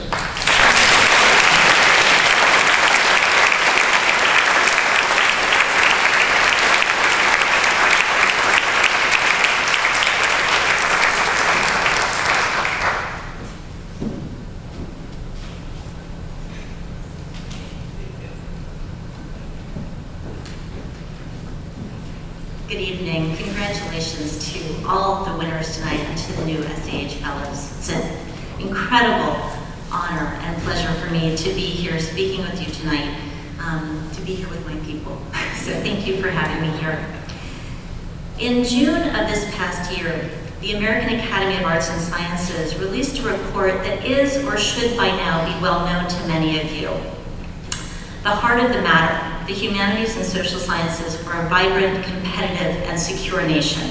Good evening. Congratulations to all the winners tonight and to the new SAH Fellows. It's an incredible honor and pleasure for me to be here speaking with you tonight, to be here with my people. So thank you for having me here. In June of this past year, the American Academy of Arts and Sciences released a report that is or should by now be well known to many of you. The Heart of the Matter, the Humanities and Social Sciences for a Vibrant, Competitive, and Secure Nation.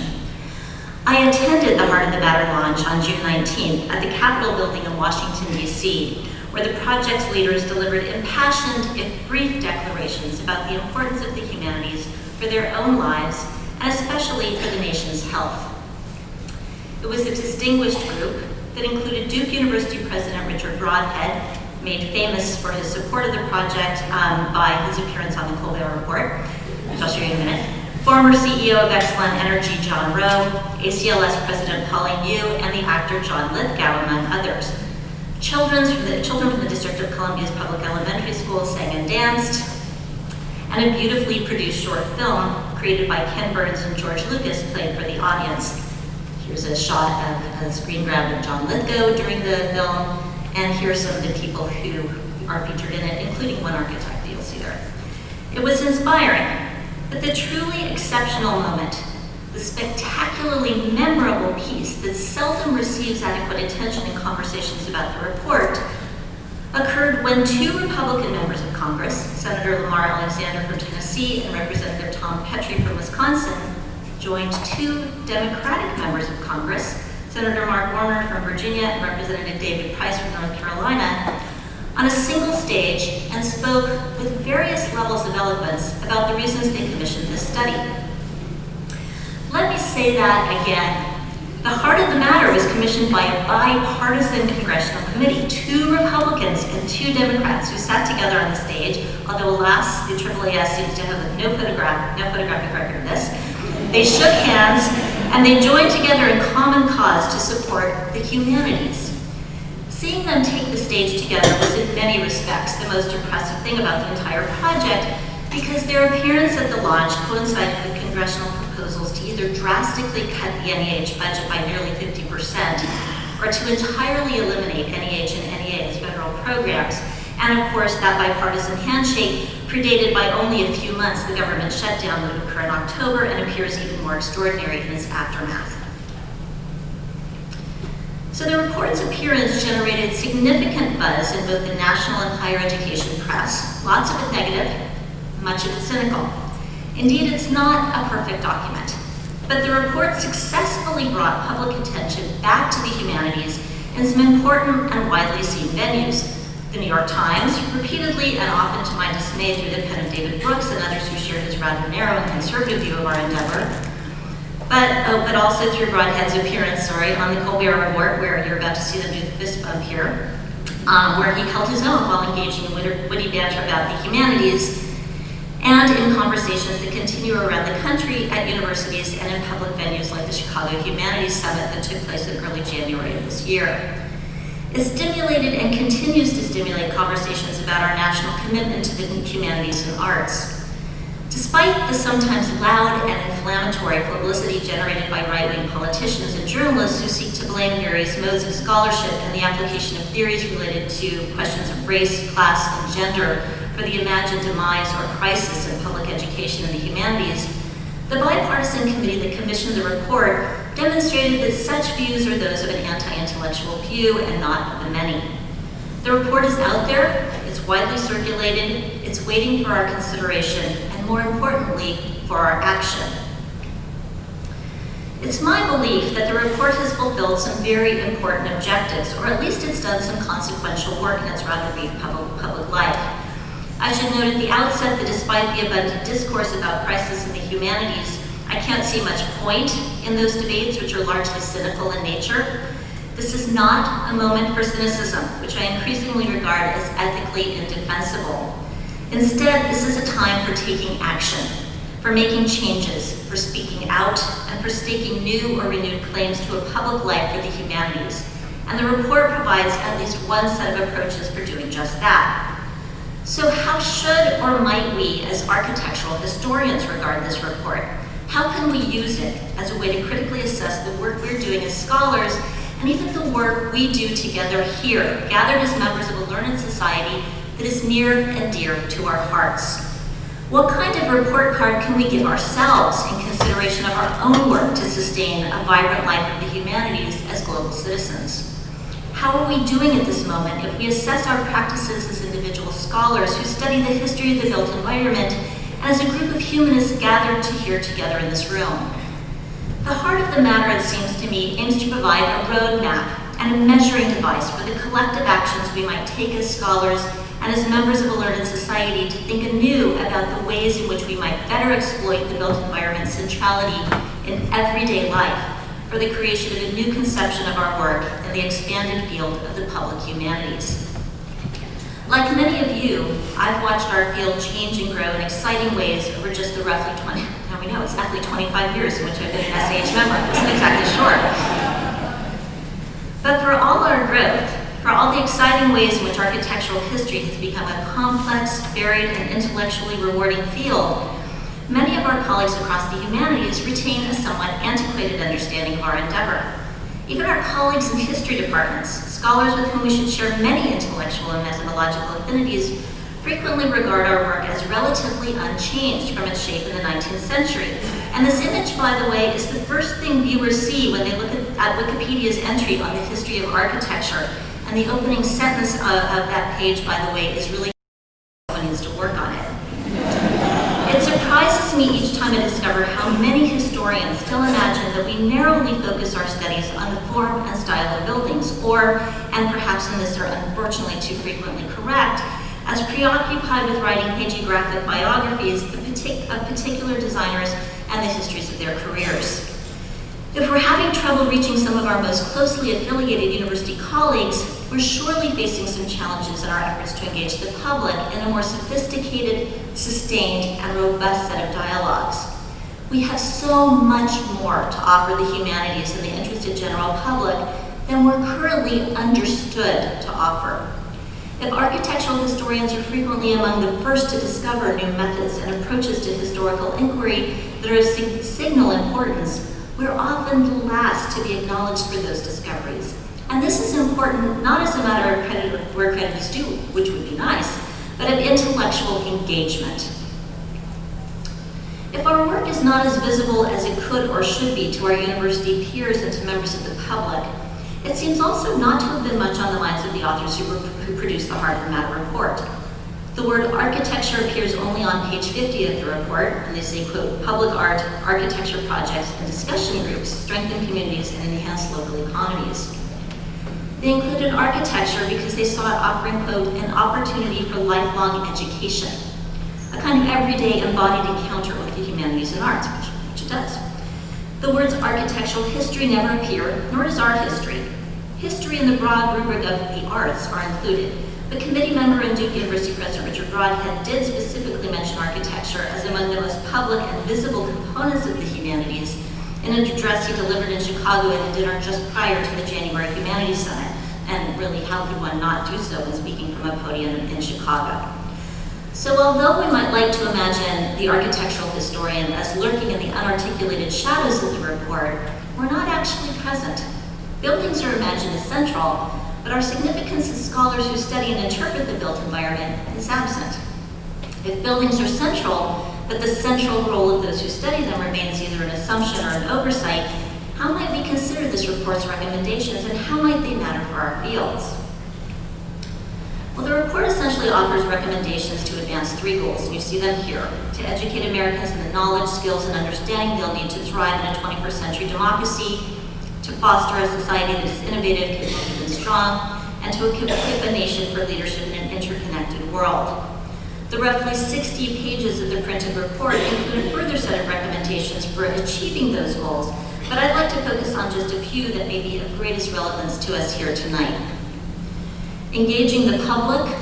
I attended the Heart of the Matter launch on June 19th at the Capitol building in Washington, D.C., where the project's leaders delivered impassioned, if brief, declarations about the importance of the humanities for their own lives, and especially for the nation's health. It was a distinguished group that included Duke University President Richard Broadhead, made famous for his support of the project by his appearance on the Colbert Report, which I'll show you in a minute, former CEO of Exelon Energy John Rowe, ACLS President Pauline Yu, and the actor John Lithgow, among others. Children from the District of Columbia's public elementary school sang and danced, and a beautifully produced short film created by Ken Burns and George Lucas played for the audience. Here's a shot of a screen grab of John Lithgow during the film, and here's some of the people who are featured in it, including one architect that you'll see there. It was inspiring, but the truly exceptional moment, the spectacularly memorable piece that seldom receives adequate attention in conversations about the report, occurred when two Republican members of Congress, Senator Lamar Alexander from Tennessee and Representative Tom Petrie from Wisconsin, joined two Democratic members of Congress, Senator Mark Warner from Virginia and Representative David Price from North Carolina, on a single stage and spoke with various levels of eloquence about the reasons they commissioned this study. Let me say that again. The heart of the matter was commissioned by a bipartisan congressional committee, two Republicans and two Democrats who sat together on the stage, although alas, the AAAS seems to have no photographic record of this. They shook hands and they joined together in common cause to support the humanities. Seeing them take the stage together was in many respects the most impressive thing about the entire project, because their appearance at the launch coincided with congressional proposals to either drastically cut the NEH budget by nearly 50% or to entirely eliminate NEH and NEA as federal programs. And of course, that bipartisan handshake predated by only a few months the government shutdown that would occur in October and appears even more extraordinary in its aftermath. So the report's appearance generated significant buzz in both the national and higher education press, lots of it negative, much of it cynical. Indeed, it's not a perfect document, but the report successfully brought public attention back to the humanities in some important and widely seen venues. The New York Times, repeatedly and often to my dismay through the pen of David Brooks and others who share his rather narrow and conservative view of our endeavor, but also through Broadhead's appearance, on the Colbert Report, where you're about to see them do the fist bump here, where he held his own while engaging in witty banter about the humanities, and in conversations that continue around the country at universities and in public venues like the Chicago Humanities Summit that took place in early January of this year. It stimulated and continues to stimulate conversations about our national commitment to the humanities and arts. Despite the sometimes loud and inflammatory publicity generated by right-wing politicians and journalists who seek to blame various modes of scholarship and the application of theories related to questions of race, class, and gender for the imagined demise or crisis in public education and the humanities, the bipartisan committee that commissioned the report demonstrated that such views are those of an anti-intellectual few and not of the many. The report is out there, it's widely circulated, it's waiting for our consideration, and more importantly, for our action. It's my belief that the report has fulfilled some very important objectives, or at least it's done some consequential work in its rather brief public life. I should note at the outset that despite the abundant discourse about crisis in the humanities, I can't see much point in those debates, which are largely cynical in nature. This is not a moment for cynicism, which I increasingly regard as ethically indefensible. Instead, this is a time for taking action, for making changes, for speaking out, and for staking new or renewed claims to a public life for the humanities. And the report provides at least one set of approaches for doing just that. So how should or might we as architectural historians regard this report? How can we use it as a way to critically assess the work we're doing as scholars and even the work we do together here, gathered as members of a learned society that is near and dear to our hearts? What kind of report card can we give ourselves in consideration of our own work to sustain a vibrant life of the humanities as global citizens? How are we doing at this moment if we assess our practices as individual scholars who study the history of the built environment and as a group of humanists gathered here together in this room? The heart of the matter, it seems to me, aims to provide a roadmap and a measuring device for the collective actions we might take as scholars and as members of a learned society to think anew about the ways in which we might better exploit the built environment's centrality in everyday life for the creation of a new conception of our work in the expanded field of the public humanities. Like many of you, I've watched our field change and grow in exciting ways over just the roughly 25 years in which I've been an SAH member. I wasn't exactly sure. But for all our growth, for all the exciting ways in which architectural history has become a complex, varied, and intellectually rewarding field, many of our colleagues across the humanities retain a somewhat antiquated understanding of our endeavor. Even our colleagues in history departments, scholars with whom we should share many intellectual and methodological affinities, frequently regard our work as relatively unchanged from its shape in the 19th century. And this image, by the way, is the first thing viewers see when they look at Wikipedia's entry on the history of architecture. And the opening sentence of that page, by the way, is really someone needs to work on it. It surprises me each time I discover how many historians still imagine that we narrowly focus our studies on the form and style of buildings, or, and perhaps in this are unfortunately too frequently correct, as preoccupied with writing hagiographic biographies of particular designers and the histories of their careers. If we're having trouble reaching some of our most closely affiliated university colleagues, we're surely facing some challenges in our efforts to engage the public in a more sophisticated, sustained, and robust set of dialogues. We have so much more to offer the humanities and the interested general public than we're currently understood to offer. If architectural historians are frequently among the first to discover new methods and approaches to historical inquiry that are of signal importance, we're often the last to be acknowledged for those discoveries. And this is important not as a matter of credit where credit is due, which would be nice, but of intellectual engagement. If our work is not as visible as it could or should be to our university peers and to members of the public, it seems also not to have been much on the minds of the authors who produced the Heart of the Matter report. The word architecture appears only on page 50 of the report, and they say, quote, public art, architecture projects, and discussion groups strengthen communities and enhance local economies. They included architecture because they saw it offering, quote, an opportunity for lifelong education, a kind of everyday embodied encounter with the humanities and arts, which it does. The words architectural history never appear, nor does art history. History in the broad rubric of the arts are included, but committee member and Duke University President Richard Broadhead did specifically mention architecture as among the most public and visible components of the humanities in an address he delivered in Chicago at a dinner just prior to the January Humanities Summit, and really how could one not do so when speaking from a podium in Chicago. So although we might like to imagine the architectural historian as lurking in the unarticulated shadows of the report, we're not actually present. Buildings are imagined as central, but our significance as scholars who study and interpret the built environment is absent. If buildings are central, but the central role of those who study them remains either an assumption or an oversight, how might we consider this report's recommendations and how might they matter for our fields? Well, the report essentially offers recommendations to advance three goals, and you see them here: to educate Americans in the knowledge, skills, and understanding they'll need to thrive in a 21st century democracy, to foster a society that is innovative, competitive, and strong, and to equip a nation for leadership in an interconnected world. The roughly 60 pages of the printed report include a further set of recommendations for achieving those goals, but I'd like to focus on just a few that may be of greatest relevance to us here tonight. Engaging the public,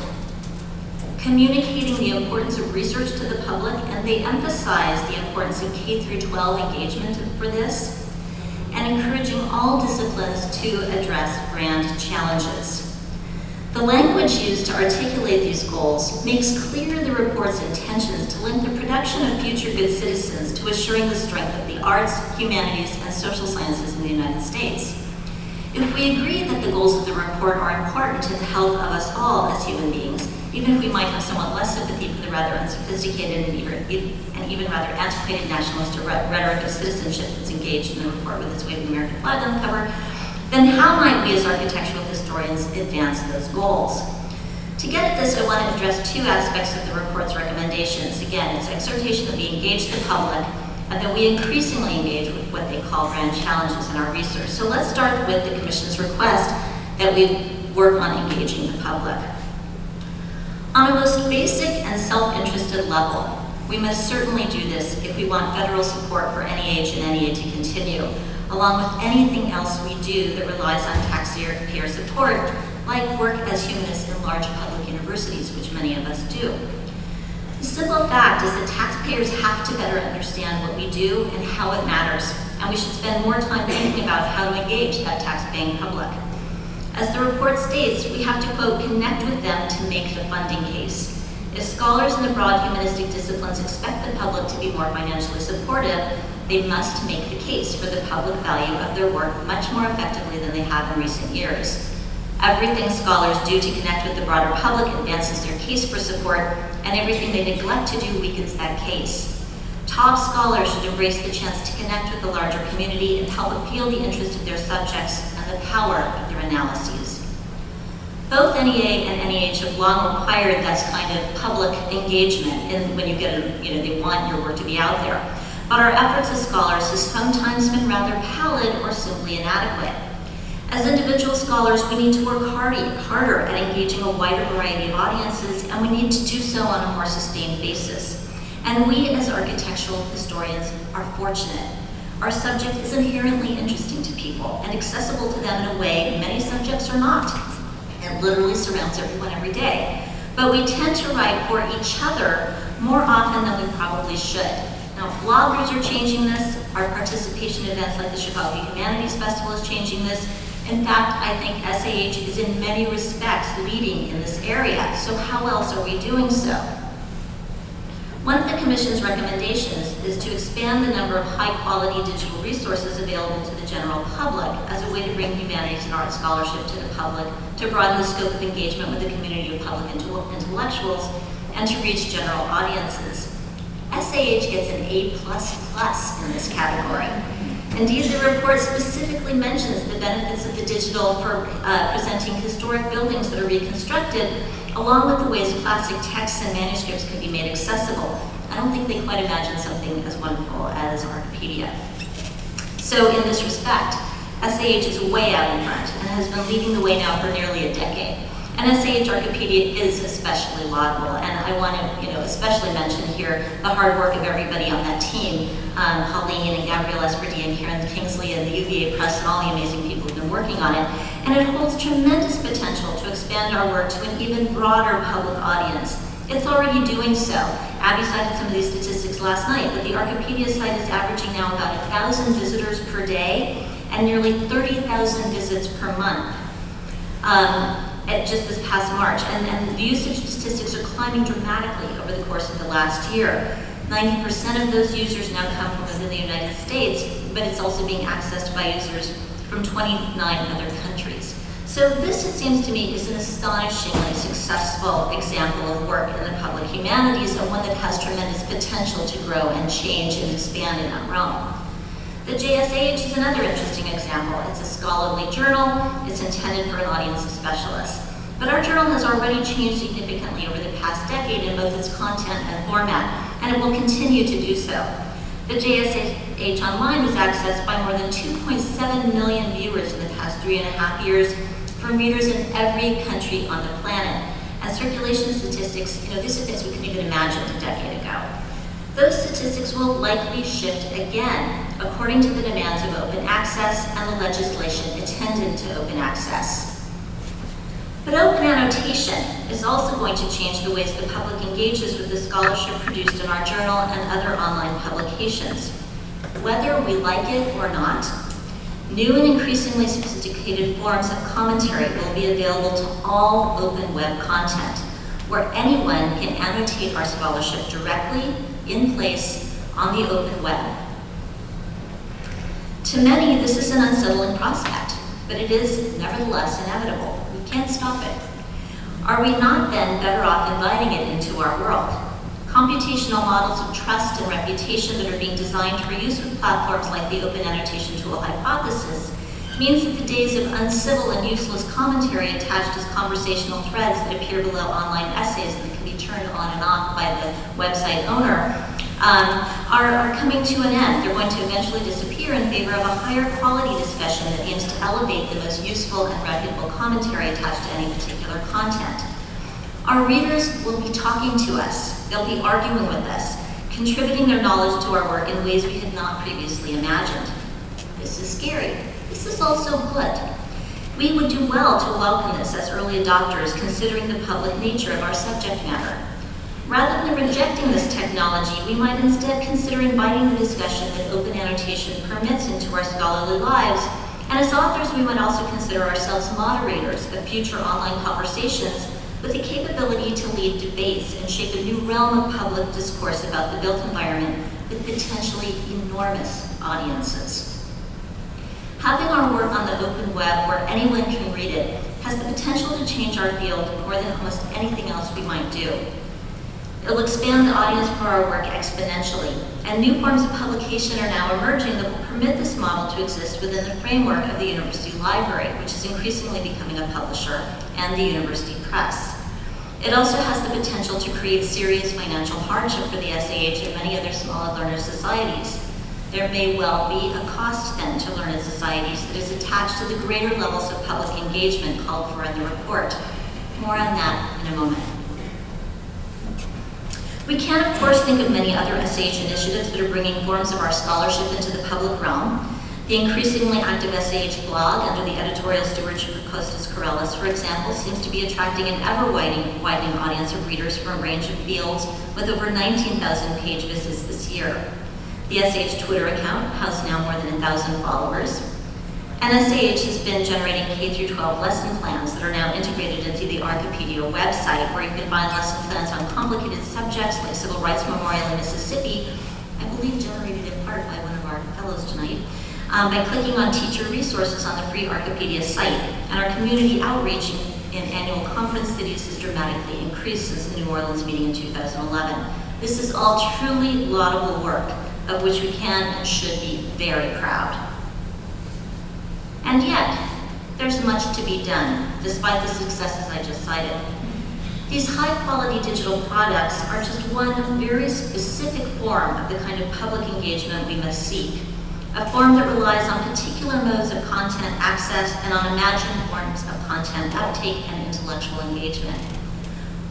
communicating the importance of research to the public, and they emphasize the importance of K-12 engagement for this, and encouraging all disciplines to address grand challenges. The language used to articulate these goals makes clear the report's intentions to link the production of future good citizens to assuring the strength of the arts, humanities, and social sciences in the United States. If we agree that the goals of the report are important to the health of us all as human beings, even if we might have somewhat less sympathy for the rather unsophisticated and even rather antiquated nationalist rhetoric of citizenship that's engaged in the report with its waving American flag on the cover, then how might we as architectural historians advance those goals? To get at this, I want to address two aspects of the report's recommendations. Again, its exhortation that we engage the public, and that we increasingly engage with what they call grand challenges in our research. So let's start with the Commission's request that we work on engaging the public. On a most basic and self-interested level, we must certainly do this if we want federal support for NEH and NEA to continue, along with anything else we do that relies on taxpayer support, like work as humanists in large public universities, which many of us do. The simple fact is that taxpayers have to better understand what we do and how it matters, and we should spend more time thinking about how to engage that tax-paying public. As the report states, we have to, quote, connect with them to make the funding case. If scholars in the broad humanistic disciplines expect the public to be more financially supportive, they must make the case for the public value of their work much more effectively than they have in recent years. Everything scholars do to connect with the broader public advances their case for support, and everything they neglect to do weakens that case. Top scholars should embrace the chance to connect with the larger community and help appeal the interest of their subjects and the power of their analyses. Both NEA and NEH have long required that kind of public engagement when you get, they want your work to be out there. But our efforts as scholars have sometimes been rather pallid or simply inadequate. As individual scholars, we need to work harder at engaging a wider variety of audiences, and we need to do so on a more sustained basis. And we, as architectural historians, are fortunate. Our subject is inherently interesting to people and accessible to them in a way many subjects are not. It literally surrounds everyone every day. But we tend to write for each other more often than we probably should. Now, bloggers are changing this. Our participation in events like the Chicago Humanities Festival is changing this. In fact, I think SAH is in many respects leading in this area. So how else are we doing so? One of the Commission's recommendations is to expand the number of high-quality digital resources available to the general public as a way to bring humanities and art scholarship to the public, to broaden the scope of engagement with the community of public intellectuals, and to reach general audiences. SAH gets an A++ in this category. Indeed, the report specifically mentions the benefits of the digital for presenting historic buildings that are reconstructed, along with the ways classic texts and manuscripts can be made accessible. I don't think they quite imagine something as wonderful as Archipedia. So in this respect, SAH is way out in front and has been leading the way now for nearly a decade. And SAH Archipedia is especially laudable, and I want to especially mention here the hard work of everybody on that team, Pauline and Gabrielle Esperdy and Karen Kingsley and the UVA Press and all the amazing people who've been working on it. And it holds tremendous potential to expand our work to an even broader public audience. It's already doing so. Abby cited some of these statistics last night, but the Archipedia site is averaging now about 1,000 visitors per day and nearly 30,000 visits per month. Just this past March, and the usage statistics are climbing dramatically over the course of the last year. 90% of those users now come from within the United States, but it's also being accessed by users from 29 other countries. So this, it seems to me, is an astonishingly successful example of work in the public humanities, and one that has tremendous potential to grow and change and expand in that realm. The JSAH is another interesting example. It's a scholarly journal. It's intended for an audience of specialists. But our journal has already changed significantly over the past decade in both its content and format, and it will continue to do so. The JSAH Online was accessed by more than 2.7 million viewers in the past 3.5 years from readers in every country on the planet. And circulation statistics, these are things we couldn't even imagine a decade ago. Those statistics will likely shift again, according to the demands of open access and the legislation attendant to open access. But open annotation is also going to change the ways the public engages with the scholarship produced in our journal and other online publications. Whether we like it or not, new and increasingly sophisticated forms of commentary will be available to all open web content, where anyone can annotate our scholarship directly, in place, on the open web. To many, this is an unsettling prospect, but it is nevertheless inevitable. We can't stop it. Are we not then better off inviting it into our world? Computational models of trust and reputation that are being designed for use with platforms like the Open Annotation Tool hypothesis means that the days of uncivil and useless commentary attached as conversational threads that appear below online essays that can be turned on and off by the website owner are coming to an end. They're going to eventually disappear in favor of a higher quality discussion that aims to elevate the most useful and reputable commentary attached to any particular content. Our readers will be talking to us. They'll be arguing with us, contributing their knowledge to our work in ways we had not previously imagined. This is scary. This is also good. We would do well to welcome this as early adopters, considering the public nature of our subject matter. Rather than rejecting this technology, we might instead consider inviting the discussion that open annotation permits into our scholarly lives, and as authors, we might also consider ourselves moderators of future online conversations with the capability to lead debates and shape a new realm of public discourse about the built environment with potentially enormous audiences. Having our work on the open web where anyone can read it has the potential to change our field more than almost anything else we might do. It will expand the audience for our work exponentially, and new forms of publication are now emerging that will permit this model to exist within the framework of the university library, which is increasingly becoming a publisher, and the university press. It also has the potential to create serious financial hardship for the SAH and many other smaller learner societies. There may well be a cost then to learned societies that is attached to the greater levels of public engagement called for in the report. More on that in a moment. We can, of course, think of many other SAH initiatives that are bringing forms of our scholarship into the public realm. The increasingly active SAH blog under the editorial stewardship of Kostas Karellis, for example, seems to be attracting an ever-widening audience of readers from a range of fields with over 19,000 page visits this year. The SAH Twitter account has now more than 1,000 followers. And SAH has been generating K-12 lesson plans that are now integrated into the Archipedia website, where you can find lesson plans on complicated subjects like Civil Rights Memorial in Mississippi, I believe generated in part by one of our fellows tonight, by clicking on teacher resources on the free Archipedia site. And our community outreach in annual conference cities has dramatically increased since the New Orleans meeting in 2011. This is all truly laudable work, of which we can and should be very proud. And yet, there's much to be done, despite the successes I just cited. These high-quality digital products are just one very specific form of the kind of public engagement we must seek, a form that relies on particular modes of content access and on imagined forms of content uptake and intellectual engagement.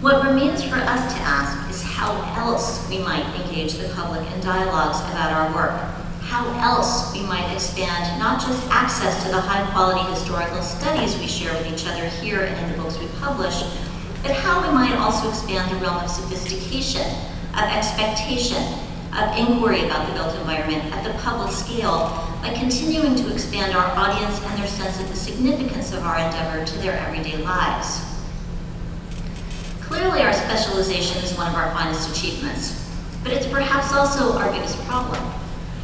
What remains for us to ask is how else we might engage the public in dialogues about our work, how else we might expand not just access to the high-quality historical studies we share with each other here and in the books we publish, but how we might also expand the realm of sophistication, of expectation, of inquiry about the built environment at the public scale by continuing to expand our audience and their sense of the significance of our endeavor to their everyday lives. Clearly, our specialization is one of our finest achievements, but it's perhaps also our biggest problem.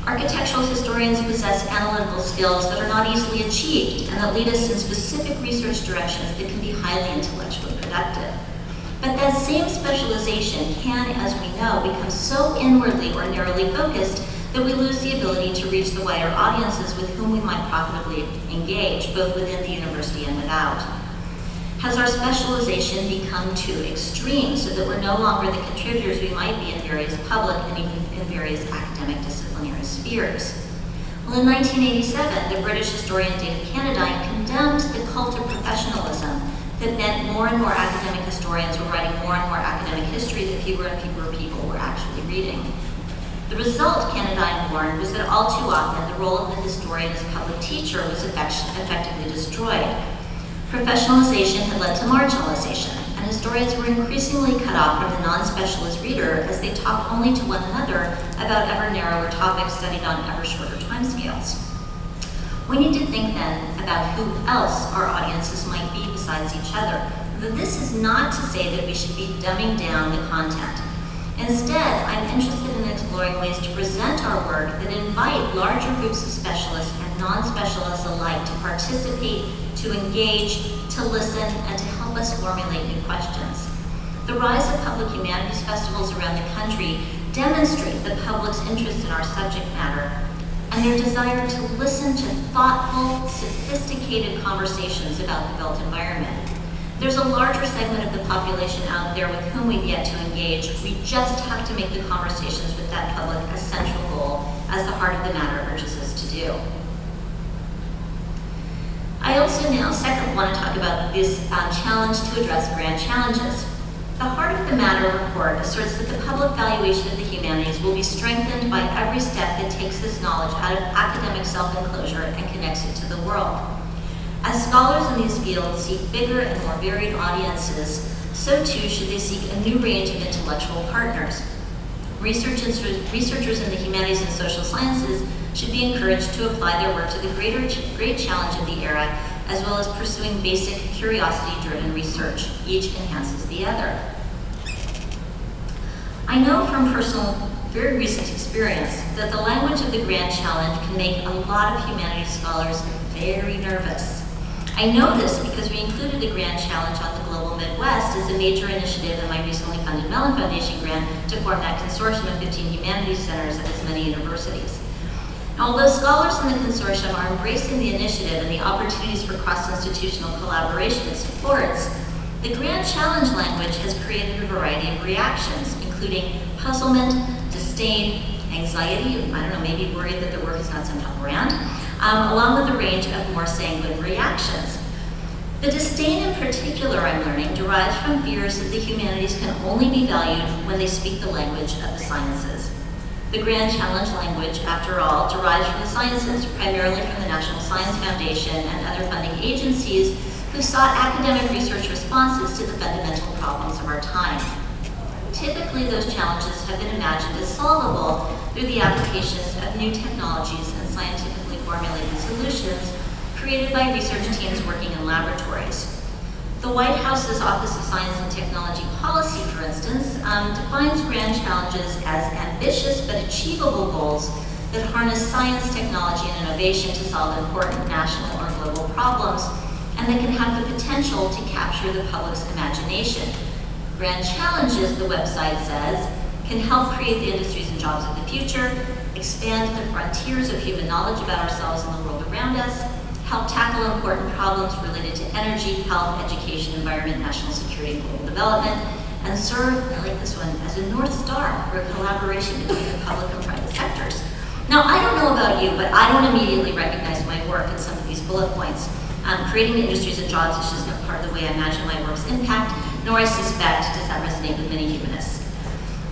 Architectural historians possess analytical skills that are not easily achieved and that lead us in specific research directions that can be highly intellectually productive. But that same specialization can, as we know, become so inwardly or narrowly focused that we lose the ability to reach the wider audiences with whom we might profitably engage, both within the university and without. Has our specialization become too extreme so that we're no longer the contributors we might be in various public and even in various academic disciplinary spheres? Well, in 1987, the British historian David Cannadine condemned the cult of professionalism that meant more and more academic historians were writing more and more academic history that fewer and fewer people were actually reading. The result, Cannadine warned, was that all too often the role of the historian as public teacher was effectively destroyed. Professionalization had led to marginalization, and historians were increasingly cut off from the non-specialist reader as they talked only to one another about ever narrower topics studied on ever shorter timescales. We need to think then about who else our audiences might be besides each other. This is not to say that we should be dumbing down the content. Instead, I'm interested in exploring ways to present our work that invite larger groups of specialists and non-specialists alike to participate, to engage, to listen, and to help us formulate new questions. The rise of public humanities festivals around the country demonstrate the public's interest in our subject matter and their desire to listen to thoughtful, sophisticated conversations about the built environment. There's a larger segment of the population out there with whom we've yet to engage. We just have to make the conversations with that public the matter urges us to do. I also now, second, want to talk about this challenge to address grand challenges. The Heart of the Matter report asserts that the public valuation of the humanities will be strengthened by every step that takes this knowledge out of academic self-enclosure and connects it to the world. As scholars in these fields seek bigger and more varied audiences, so too should they seek a new range of intellectual partners. Researchers in the humanities and social sciences should be encouraged to apply their work to the great challenge of the era, as well as pursuing basic curiosity-driven research. Each enhances the other. I know from personal, very recent experience that the language of the grand challenge can make a lot of humanities scholars very nervous. I know this because we included the Grand Challenge on the Global Midwest as a major initiative in my recently funded Mellon Foundation grant to form that consortium of 15 humanities centers at as many universities. Now, although scholars in the consortium are embracing the initiative and the opportunities for cross-institutional collaboration it supports, the Grand Challenge language has created a variety of reactions, including puzzlement, disdain, anxiety, I don't know, maybe worried that the work is not somehow grand, along with a range of more sanguine reactions. The disdain in particular, I'm learning, derives from fears that the humanities can only be valued when they speak the language of the sciences. The Grand Challenge language, after all, derives from the sciences, primarily from the National Science Foundation and other funding agencies who sought academic research responses to the fundamental problems of our time. Typically, those challenges have been imagined as solvable through the applications of new technologies and scientifically formulated solutions created by research teams working in laboratories. The White House's Office of Science and Technology Policy, for instance, defines grand challenges as ambitious but achievable goals that harness science, technology, and innovation to solve important national or global problems, and that can have the potential to capture the public's imagination. Grand challenges, the website says, can help create the industries and jobs of the future, expand the frontiers of human knowledge about ourselves and the world around us, help tackle important problems related to energy, health, education, environment, national security, and global development, and serve, I like this one, as a North Star for collaboration between the public and private sectors. Now, I don't know about you, but I don't immediately recognize my work in some of these bullet points. Creating the industries and jobs is just not part of the way I imagine my work's impact, nor I suspect does that resonate with many humanists.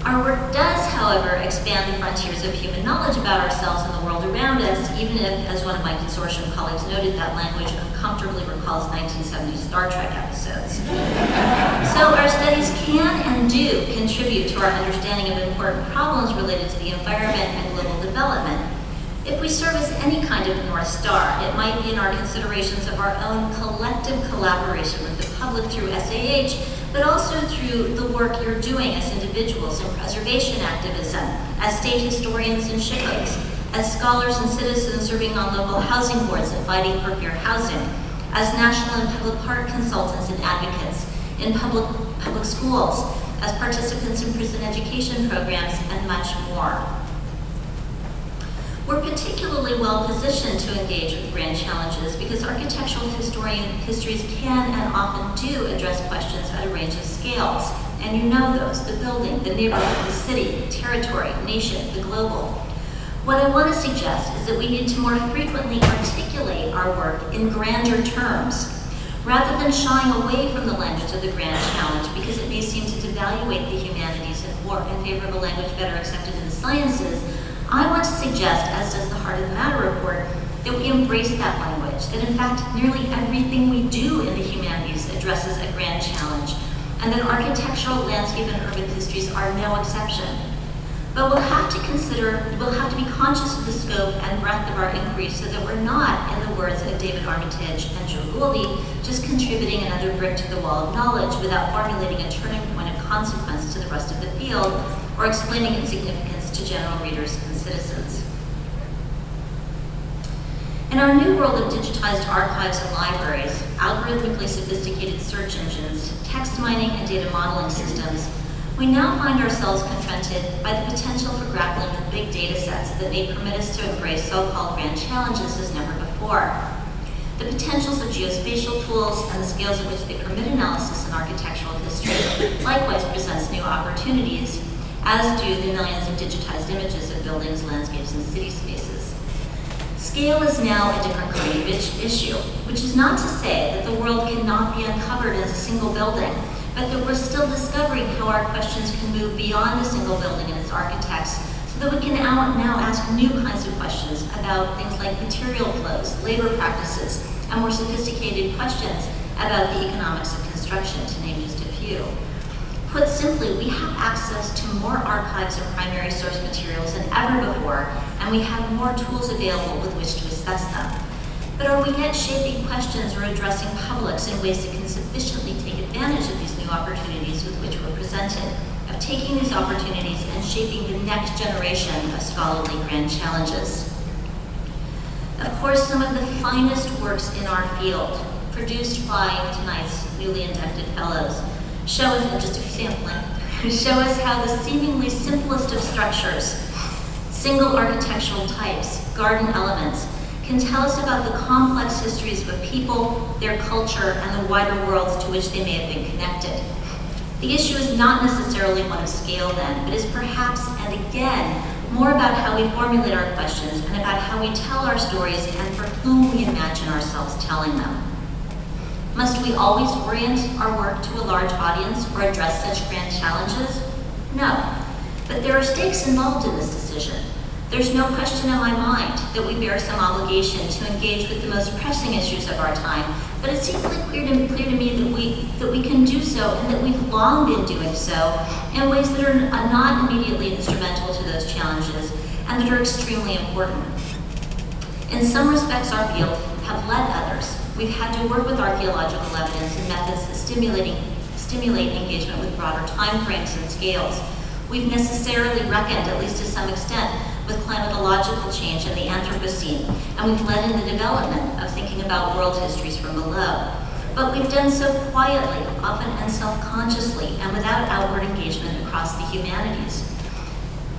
Our work does, however, expand the frontiers of human knowledge about ourselves and the world around us, even if, as one of my consortium colleagues noted, that language uncomfortably recalls 1970s Star Trek episodes. So our studies can and do contribute to our understanding of important problems related to the environment and global development. If we serve as any kind of North Star, it might be in our considerations of our own collective collaboration with the public through SAH, but also through the work you're doing as individuals in preservation activism, as state historians and shipos, as scholars and citizens serving on local housing boards and fighting for fair housing, as national and public park consultants and advocates in public schools, as participants in prison education programs, and much more. We're particularly well positioned to engage with grand challenges because architectural histories can and often do address questions at a range of scales. And you know those: the building, the neighborhood, the city, territory, nation, the global. What I want to suggest is that we need to more frequently articulate our work in grander terms, rather than shying away from the language of the grand challenge because it may seem to devaluate the humanities in favor of a language better accepted in the sciences. I want to suggest, as does the Heart of the Matter report, that we embrace that language, that in fact nearly everything we do in the humanities addresses a grand challenge, and that architectural, landscape, and urban histories are no exception. But we'll have to be conscious of the scope and breadth of our inquiry so that we're not, in the words of David Armitage and Joe Gouldy, just contributing another brick to the wall of knowledge without formulating a turning point of consequence to the rest of the field or explaining its significance to general readers and citizens. In our new world of digitized archives and libraries, algorithmically sophisticated search engines, text mining, and data modeling systems, we now find ourselves confronted by the potential for grappling with big data sets that may permit us to embrace so-called grand challenges as never before. The potentials of geospatial tools and the scales at which they permit analysis in architectural history likewise presents new opportunities, as do the millions of digitized images of buildings, landscapes, and city spaces. Scale is now a different kind of issue, which is not to say that the world cannot be uncovered as a single building, but that we're still discovering how our questions can move beyond a single building and its architects, so that we can now ask new kinds of questions about things like material flows, labor practices, and more sophisticated questions about the economics of construction, to name just a few. Put simply, we have access to more archives and primary source materials than ever before, and we have more tools available with which to assess them. But are we yet shaping questions or addressing publics in ways that can sufficiently take advantage of these new opportunities with which we're presented, of taking these opportunities and shaping the next generation of scholarly grand challenges? Of course, some of the finest works in our field, produced by tonight's newly inducted fellows, show us, and just a sampling, show us how the seemingly simplest of structures, single architectural types, garden elements, can tell us about the complex histories of a people, their culture, and the wider worlds to which they may have been connected. The issue is not necessarily one of scale then, but is perhaps, and again, more about how we formulate our questions and about how we tell our stories and for whom we imagine ourselves telling them. Must we always orient our work to a large audience or address such grand challenges? No, but there are stakes involved in this decision. There's no question in my mind that we bear some obligation to engage with the most pressing issues of our time, but it's equally clear to me that we can do so and that we've long been doing so in ways that are not immediately instrumental to those challenges and that are extremely important. In some respects, our field have led others. We've had to work with archaeological evidence and methods that stimulate engagement with broader time frames and scales. We've necessarily reckoned, at least to some extent, with climatological change and the Anthropocene, and we've led in the development of thinking about world histories from below. But we've done so quietly, often and self-consciously, and without outward engagement across the humanities.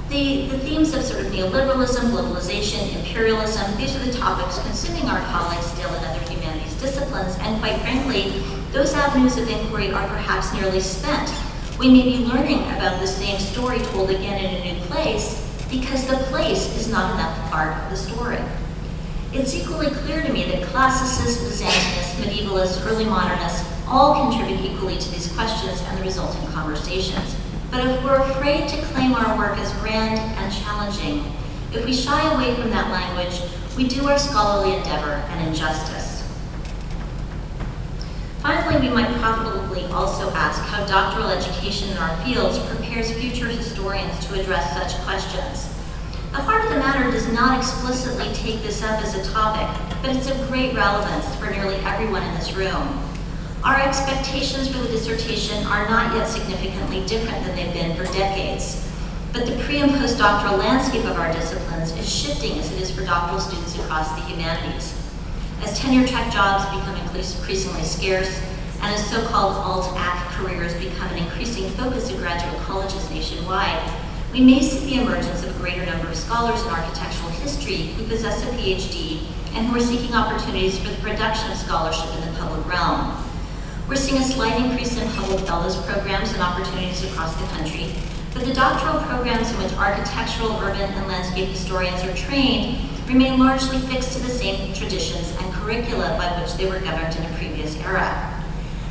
The themes of sort of neoliberalism, globalization, imperialism, these are the topics consuming our colleagues still in other humanities disciplines, and quite frankly, those avenues of inquiry are perhaps nearly spent. We may be learning about the same story told again in a new place because the place is not enough part of the story. It's equally clear to me that classicists, Byzantinists, medievalists, early modernists all contribute equally to these questions and the resulting conversations. But if we're afraid to claim our work as grand and challenging, if we shy away from that language, we do our scholarly endeavor an injustice. Finally, we might profitably also ask how doctoral education in our fields prepares future historians to address such questions. The heart of the matter does not explicitly take this up as a topic, but it's of great relevance for nearly everyone in this room. Our expectations for the dissertation are not yet significantly different than they've been for decades, but the pre- and postdoctoral landscape of our disciplines is shifting as it is for doctoral students across the humanities. As tenure-track jobs become increasingly scarce, and as so-called alt-ac careers become an increasing focus of graduate colleges nationwide, we may see the emergence of a greater number of scholars in architectural history who possess a PhD and who are seeking opportunities for the production of scholarship in the public realm. We're seeing a slight increase in public fellows programs and opportunities across the country, but the doctoral programs in which architectural, urban, and landscape historians are trained remain largely fixed to the same traditions and curricula by which they were governed in a previous era.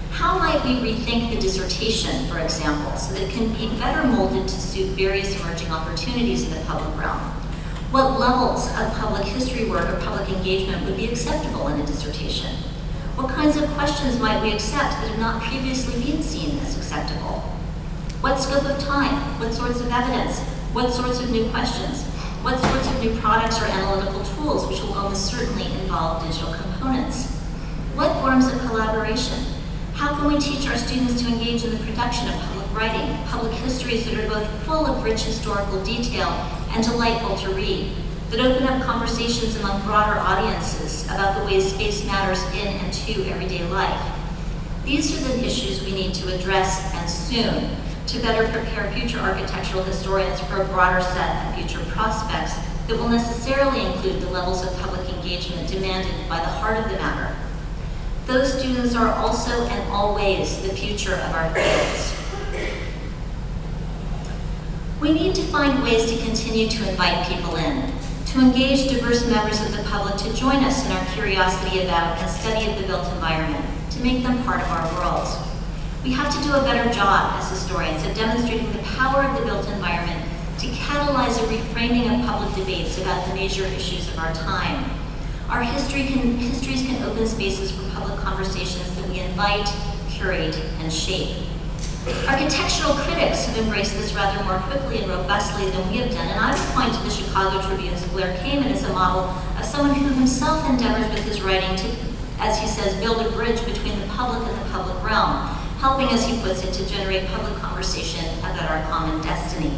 How might we rethink the dissertation, for example, so that it can be better molded to suit various emerging opportunities in the public realm? What levels of public history work or public engagement would be acceptable in a dissertation? What kinds of questions might we accept that have not previously been seen as acceptable? What scope of time? What sorts of evidence? What sorts of new questions? What sorts of new products or analytical tools, which will almost certainly involve digital components? What forms of collaboration? How can we teach our students to engage in the production of public writing, public histories that are both full of rich historical detail and delightful to read, that open up conversations among broader audiences about the ways space matters in and to everyday life? These are the issues we need to address, and soon, to better prepare future architectural historians for a broader set of future prospects that will necessarily include the levels of public engagement demanded by the heart of the matter. Those students are also and always the future of our fields. We need to find ways to continue to invite people in, to engage diverse members of the public to join us in our curiosity about and study of the built environment, to make them part of our worlds. We have to do a better job as historians of demonstrating the power of the built environment to catalyze a reframing of public debates about the major issues of our time. Our histories can open spaces for public conversations that we invite, curate, and shape. Architectural critics have embraced this rather more quickly and robustly than we have done, and I would point to the Chicago Tribune's Blair as a model of someone who himself endeavors with his writing to, as he says, build a bridge between the public and the public realm, helping, as he puts it, to generate public conversation about our common destiny.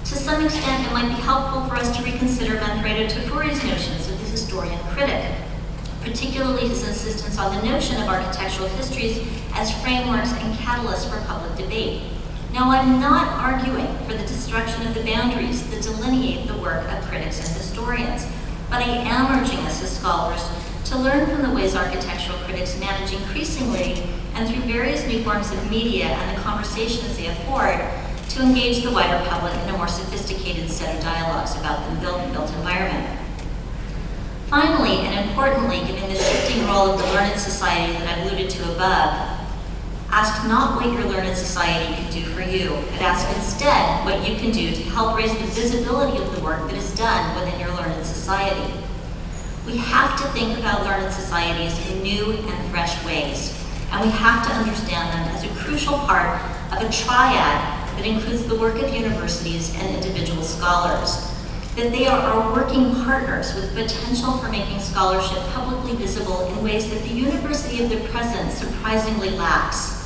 To some extent, it might be helpful for us to reconsider Manfredo Tafuri's notions of the historian critic, particularly his insistence on the notion of architectural histories as frameworks and catalysts for public debate. Now, I'm not arguing for the destruction of the boundaries that delineate the work of critics and historians, but I am urging us as scholars to learn from the ways architectural critics manage increasingly, and through various new forms of media and the conversations they afford, to engage the wider public in a more sophisticated set of dialogues about the built environment. Finally, and importantly, given the shifting role of the learned society that I've alluded to above, ask not what your learned society can do for you, but ask instead what you can do to help raise the visibility of the work that is done within your learned society. We have to think about learned societies in new and fresh ways, and we have to understand them as a crucial part of a triad that includes the work of universities and individual scholars. That they are our working partners with potential for making scholarship publicly visible in ways that the university of the present surprisingly lacks.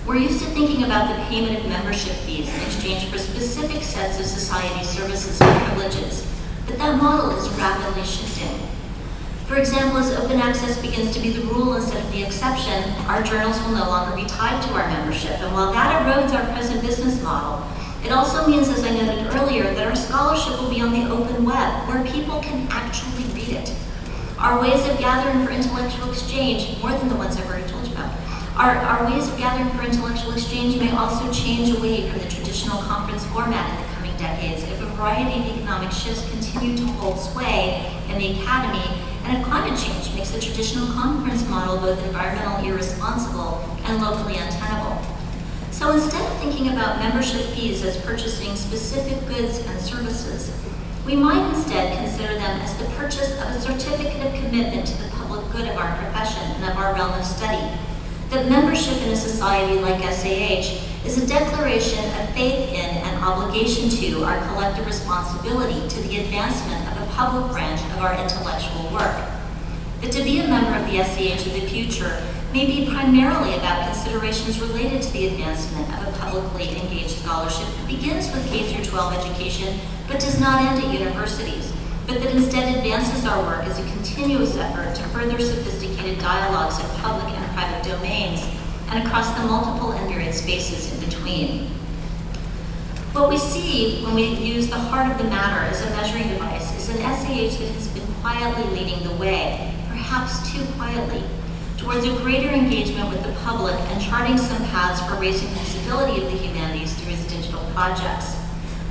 We're used to thinking about the payment of membership fees in exchange for specific sets of society services and privileges, but that model is rapidly shifting. For example, as open access begins to be the rule instead of the exception, our journals will no longer be tied to our membership, and while that erodes our present business model, it also means, as I noted earlier, that our scholarship will be on the open web, where people can actually read it. Our ways of gathering for intellectual exchange, more than the ones I've already told you about, our ways of gathering for intellectual exchange may also change away from the traditional conference format in the coming decades if a variety of economic shifts continue to hold sway in the academy, and if climate change makes the traditional conference model both environmentally irresponsible and locally untenable. So instead of thinking about membership fees as purchasing specific goods and services, we might instead consider them as the purchase of a certificate of commitment to the public good of our profession and of our realm of study. That membership in a society like SAH is a declaration of faith in and obligation to our collective responsibility to the advancement of a public branch of our intellectual work. That to be a member of the SAH of the future may be primarily about considerations related to the advancement of a publicly engaged scholarship that begins with K through 12 education, but does not end at universities, but that instead advances our work as a continuous effort to further sophisticated dialogues of public and private domains, and across the multiple and varied spaces in between. What we see when we use the heart of the matter as a measuring device is an SAH that has been quietly leading the way, perhaps too quietly, towards a greater engagement with the public and charting some paths for raising the visibility of the humanities through its digital projects.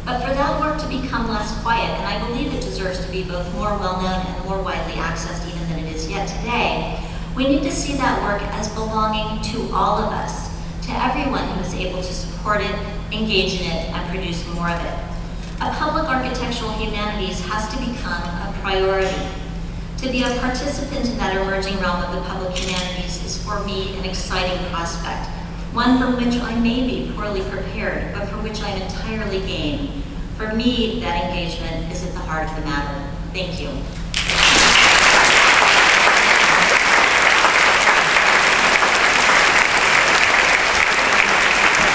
But for that work to become less quiet, and I believe it deserves to be both more well-known and more widely accessed even than it is yet today, we need to see that work as belonging to all of us, to everyone who is able to support it, engage in it, and produce more of it. A public architectural humanities has to become a priority. To be a participant in that emerging realm of the public humanities is for me an exciting prospect, one from which I may be poorly prepared, but for which I am entirely game. For me, that engagement is at the heart of the matter. Thank you.